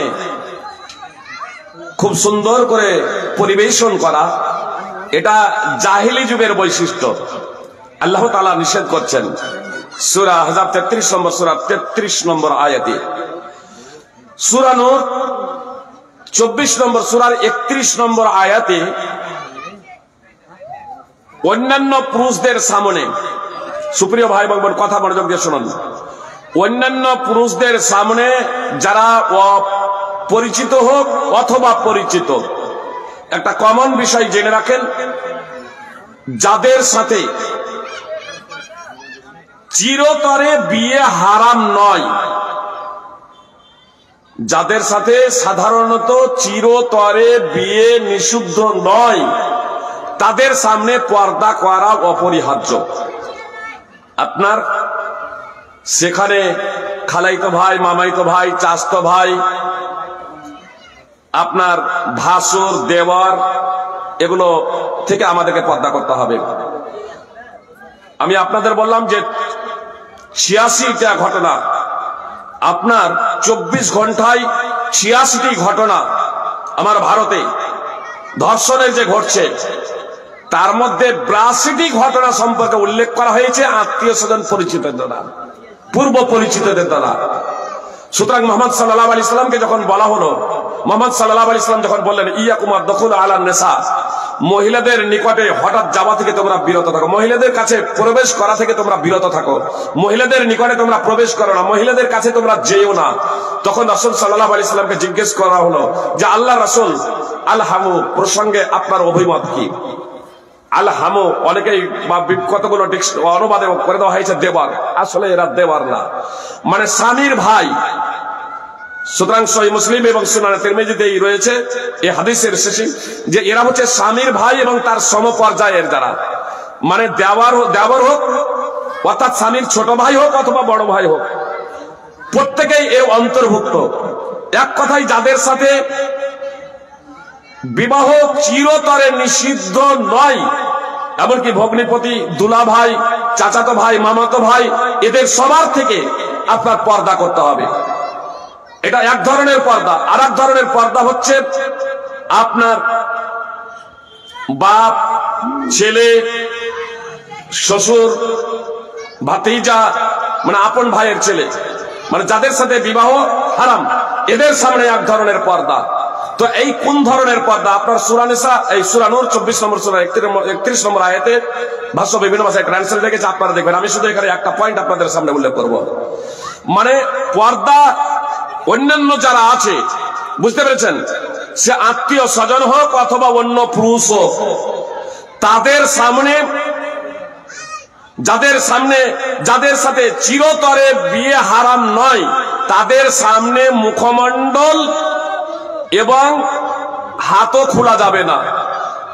খুব সুন্দর করে পরিবেশন করা, এটা জাহেলি যুগের বৈশিষ্ট্য। আল্লাহ তাআলা নিষেধ করছেন সূরা আহজাব 33 নম্বর সূরা 33 নম্বর আয়াতে। সূরা নূর 24 নম্বর সূরার 31 নম্বর আয়াতে অন্যান্য পুরুষদের সামনে, সুপ্রিয় ভাই বোন কথা মনোযোগ দিয়ে শুনুন, অন্যান্য পুরুষদের সামনে যারা পরিচিত হোক অথবা পরিচিত, একটা কমন বিষয় জেনে রাখেন, যাদের সাথে চিরতরে বিয়ে হারাম নয়, যাদের সাথে সাধারণত চিরতরে বিয়ে নিষিদ্ধ নয়, তাদের সামনে পর্দা করা অপরিহার্য। আপনার সেখানে খালাইতো ভাই, মামাইতো ভাই, চাচতো ভাই, আপনার ভাসুর, দেওয়ার, এগুলো থেকে আমাদেরকে পর্দা করতে হবে। আমি আপনাদের বললাম যে 86টা ঘটনা, আপনার 24 ঘন্টায় 86টি ঘটনা আমার ভারতে ধর্ষণের যে ঘটছে, তার মধ্যে 82টি ঘটনা সম্পর্কে উল্লেখ করা হয়েছে আত্মীয় স্বজন পরিচিতদের দ্বারা, পূর্ব পরিচিতদের দ্বারা। সুতরাং মুহাম্মদ সাল্লাল্লাহু আলাইহি সাল্লামকে যখন বলা হলো, মুহাম্মদ সাল্লাল্লাহু আলাইহি সাল্লাম যখন বললেন, ইয়াকুম আদ-দুখুল আলা নিসা, মহিলাদের নিকটে হঠাৎ যাওয়া থেকে তোমরা বিরত থাকো, মহিলাদের কাছে প্রবেশ করা থেকে তোমরা বিরত থাকো, মহিলাদের নিকটে তোমরা প্রবেশ করো না, মহিলাদের কাছে তোমরা যেও না। তখন রাসূল সাল্লাল্লাহু আলাইহি সাল্লামকে জিজ্ঞেস করা হলো যে আল্লাহ রাসূল, আল হামু প্রসঙ্গে আপনার অভিমত কি? আল হামু অনেকেই বা কতগুলো অনুবাদে করে দেওয়া হয়েছে দেওয়ার, আসলে এরা দেওয়ার না, মানে স্বামীর ভাই। সুতরাং সহিহ মুসলিম এবং সুনানে তিরমিজিতেই রয়েছে এই হাদিসের শেষে যে এরা হচ্ছে স্বামীর ভাই এবং তার সমপর্যায়ের যারা, মানে দেওয়ার হোক অর্থাৎ স্বামীর ছোট ভাই হোক অথবা বড় ভাই হোক, প্রত্যেকেই এর অন্তর্ভুক্ত। এক কথায় যাদের সাথে বিবাহ চিরতরে নিষিদ্ধ নয়, এমনকি ভগ্নিপতি, দুলা ভাই, চাচাতো ভাই, মামাতো ভাই, এদের সবার থেকে আপনার পর্দা করতে হবে। এটা এক ধরনের পর্দা। আর এক ধরনের পর্দা হচ্ছে আপনার বাপ, ছেলে, শ্বশুর, ভাতিজা, মানে আপন ভাইয়ের ছেলে, মানে যাদের সাথে বিবাহ হারাম, এদের সামনে এক ধরনের পর্দা। তো এই কোন ধরনের পর্দা? আপনার সূরা নিসা, এই সূরা নূর 24 নম্বর সূরা 31 নম্বর আয়াতে ভাষ্য বিভিন্ন ভাষায় ট্রান্সলেট দেখেছে, আপনারা দেখবেন। আমি শুধু এখানে একটা পয়েন্ট আপনাদের সামনে উল্লেখ করব। মানে পর্দা অন্যান্য যারা আছে, বুঝতে পেরেছেন, সে আত্মীয় স্বজন হোক অথবা অন্য পুরুষ হোক, তাদের সামনে, যাদের সাথে চিরতরে বিয়ে হারাম নয়, তাদের সামনে মুখমণ্ডল এবং হাতও খোলা যাবে না।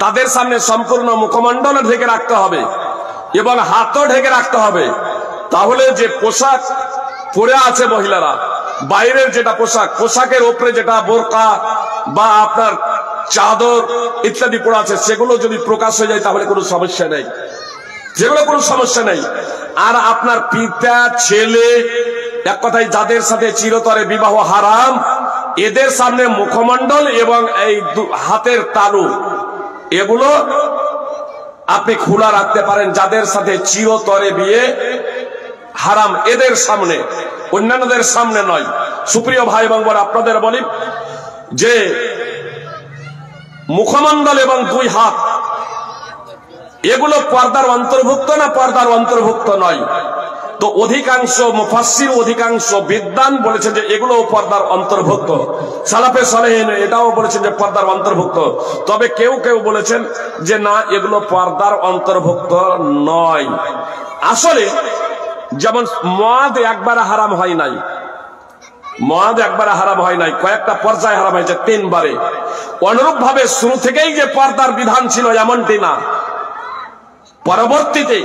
তাদের সামনে সম্পূর্ণ মুখমণ্ডল ঢেকে রাখতে হবে এবং হাতও ঢেকে রাখতে হবে। তাহলে যে পোশাক পরে আছে মহিলারা, বাইরের যেটা পোশাক, পোশাকের উপরে যেটা বোরকা বা আপনার চাদর ইত্যাদি পরে আছে, সেগুলো যদি প্রকাশ হয়ে যায় তাহলে কোনো সমস্যা নেই, যেগুলো কোনো সমস্যা নেই। আর আপনার পিতা, ছেলে, এক কথায় যাদের সাথে চিরতরে বিবাহ হারাম, এদের সামনে মুখমণ্ডল এবং এই হাতের তালু এগুলো আপনি খোলা রাখতে পারেন। যাদের সাথে চিরতরে বিয়ে হারাম, এদের সামনে, অন্যান্যদের সামনে নয়। সুপ্রিয় ভাই এবং বোন, আপনাদের বলি যে মুখমণ্ডল এবং দুই হাত এগুলো পর্দার অন্তর্ভুক্ত না পর্দার অন্তর্ভুক্ত নয়? তো অধিকাংশ মুফাসসির, অধিকাংশ বিদ্বান বলেছেন যে এগুলো পর্দার অন্তর্ভুক্ত। সালাফে সালেহিন এটাও বলেছেন যে পর্দার অন্তর্ভুক্ত। তবে কেউ কেউ বলেছেন যে না, এগুলো পর্দার অন্তর্ভুক্ত নয়। আসলে যেমন মদ একবার হারাম হয় নাই, মদ একবার হারাম হয় নাই, কয়েকটা পর্যায়ে হারাম হয়েছে, 3 বারে। অনুরূপ ভাবে শুরু থেকেই যে পর্দার বিধান ছিল এমনটি না, পরবর্তীতে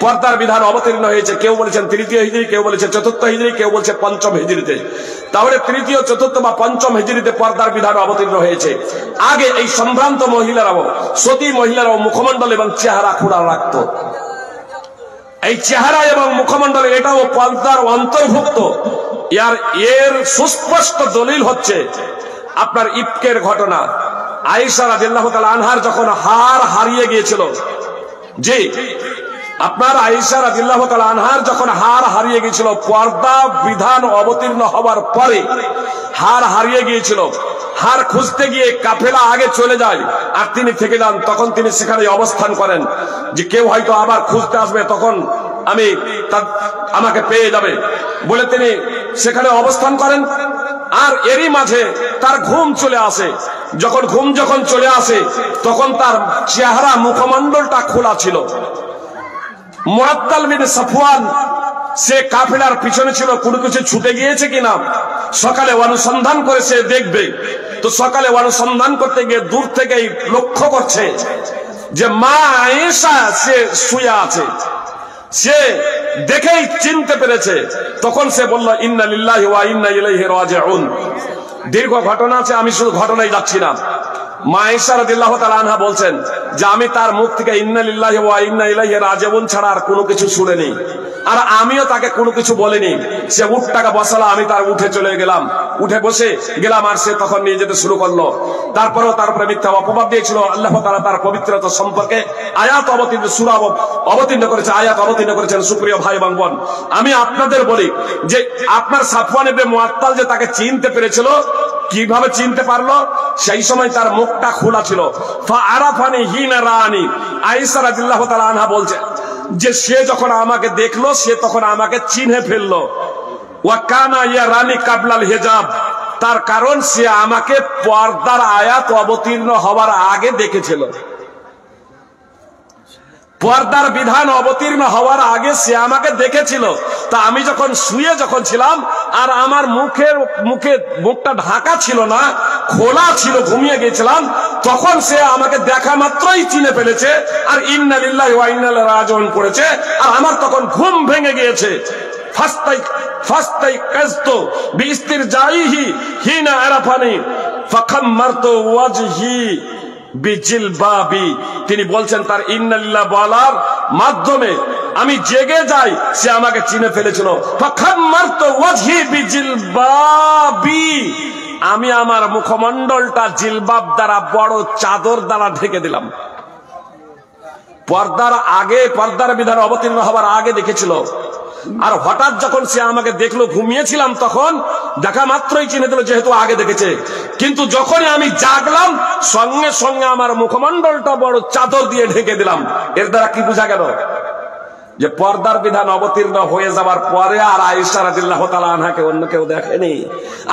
পর্দার বিধান অবতীর্ণ হয়েছে। কেউ বলেছেন 3য় হিজরি, কেউ বলেছে 4র্থ হিজরি, কেউ বলছে 5ম হিজরিতে। তাহলে 3য়, 4র্থ বা 5ম হিজরিতে পর্দার বিধান অবতীর্ণ হয়েছে। আগে এই সম্ভ্রান্ত মহিলারাও, সতী মহিলারাও মুখমণ্ডল এবং চেহারা খোলা রাখত। এই চেহারা এবং মুখমণ্ডল এটাও পর্দার অন্তর্ভুক্ত। এর সুস্পষ্ট দলিল হচ্ছে আপনার ইফকের ঘটনা। আয়েশা রাদিয়াল্লাহু তাআলা আনহার যখন হার হারিয়ে গিয়েছিল, জি, আপনার আয়েশা রাদিয়াল্লাহু তাআলা আনহার যখন হার হারিয়ে গিয়েছিল, পর্দা বিধান অবতীর্ণ হওয়ার পরে হার হারিয়ে গিয়েছিল। হার খুঁজতে গিয়ে কাফেলা আগে চলে যায় আর তিনি থেকে যান। তখন তিনি সেখানে অবস্থান করেন যে কেউ হয়তো আবার খুঁজতে আসবে, তখন আমাকে পেয়ে যাবে বলে তিনি সেখানে অবস্থান করেন। আর এরই মাঝে তার ঘুম চলে আসে। যখন চলে আসে তখন তার চেহারা, মুখমণ্ডলটা খোলা ছিল। মুআত্তাল বিন সাফওয়ান সে কাফেলার পিছনে ছিল, কোনো কিছু ছুটে গিয়েছে কিনা সকালে অনুসন্ধান করে সে দেখবে। তো সকালে অনুসন্ধান করতে গিয়ে দূর থেকেই লক্ষ্য করছে যে মা আয়েশা সে শুয়ে আছে। সে দেখেই চিনতে পেরেছে। তখন সে বলল, ইন্না লিল্লাহি ওয়া ইন্না ইলাইহি রাজিউন। দীর্ঘ ঘটনা আছে, আমি শুধু ঘটনায় যাচ্ছি না। মা আয়েশা রাদিয়াল্লাহু তাআলা আনহা বলছেন যে আমি তার মুখ থেকে ইন্না লিল্লাহি ওয়া ইন্না ইলাইহি রাজিউন ছাড়া আর কোনো কিছু শুনিনি, আর আমিও তাকে কোনো কিছু বলিনি। সে উঠটাকে বসালো, আমি তার উঠে চলে গেলাম, উঠে বসে গেলাম, আর সে তখন নিয়ে যেতে শুরু করলো। তারপরেও তার উপরে মিথ্যা অপবাদ দিয়েছিল। আল্লাহ তাআলা তার পবিত্রতা সম্পর্কে আয়াত অবতীর্ণ, সূরা অবতীর্ণ করেছে, আয়াত অবতীর্ণ করেছেন। সুপ্রিয় ভাই এবং বোন, আমি আপনাদের বলি যে আপনার সাফওয়ান ইবনে মুআত্তাল যে তাকে চিনতে পেরেছিল, কিভাবে চিনতে পারলো? সেই সময় তার মুখটা খোলা ছিল। ফাআরাফানি হিনা রানি। আয়েশা রাদিয়াল্লাহু তাআলা আনহা বলছেন যে সে যখন আমাকে দেখলো, সে তখন আমাকে চিনে ফেললো। ওয়া কানা ইয়ারানি কাবলাল হিজাব। তার কারণ সে আমাকে পর্দার আয়াত অবতীর্ণ হওয়ার আগে দেখেছিল। পর্দার বিধান অবতীর্ণ হওয়ার আগে সে আমাকে দেখেছিল। তা আমি যখন শুয়ে ছিলাম আর আমার মুখটা ঢাকা ছিল না, খোলা ছিল, ঘুমিয়ে গেছিলাম, তখন সে আমাকে দেখা মাত্রই চিনে ফেলেছে আর ইন্না লিল্লাহি ওয়া ইন্না ইলাইহি রাজিউন পড়েছে। আর আমার তখন ঘুম ভেঙে গিয়েছে। ফাস্তাইকাজতু বিইস্তিরজাইহি হিনা আরাফানি ফাখাম্মারতু ওয়াজহি বিজিলবাবি। তিনি বলছেন তার ইন্না লিল্লাহি বলার মাধ্যমে আমি জেগে যাই, সে আমাকে চিনে ফেলেছিল। ফাখাম্মারতু ওয়াজহি বিজিলবাবি। আমি আমার মুখমণ্ডলটা জিলবাব দ্বারা, বড় চাদর দ্বারা ঢেকে দিলাম। পর্দার আগে, পর্দার বিধান অবতীর্ণ হওয়ার আগে দেখেছিল। আর হঠাৎ যখন সে আমাকে দেখলো, ঘুমিয়েছিলাম, তখন দেখা মাত্রই চিনে দিল, যেহেতু আগে দেখেছে। কিন্তু যখনই আমি জাগলাম, সঙ্গে সঙ্গে আমার মুখমণ্ডলটা বড় চাদর দিয়ে ঢেকে দিলাম। এর দ্বারা কি বোঝা গেল? যে পর্দার বিধান অবতীর্ণ হয়ে যাওয়ার পরে আর আয়েশা রাদিয়াল্লাহু তাআলা আনহাকে অন্য কেউ দেখেনি।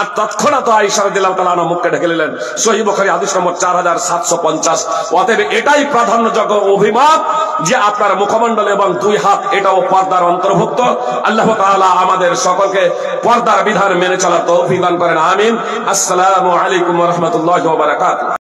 আর তৎক্ষণাৎ আয়েশা রাদিয়াল্লাহু তাআলা আনহা মুখকে ঢেকে নিলেন। সহিহ বুখারী হাদিস নম্বর 4750। অতএব এটাই প্রাধান্যযোগ্য অভিমত যে আপনার মুখমণ্ডল এবং দুই হাত এটাও পর্দার অন্তর্ভুক্ত। আল্লাহ তাআলা আমাদের সকলকে পর্দার বিধান মেনে চলার তৌফিক দান করেন। আমিন। আসসালামু আলাইকুম ওয়া রাহমাতুল্লাহি ওয়া বারাকাতুহু।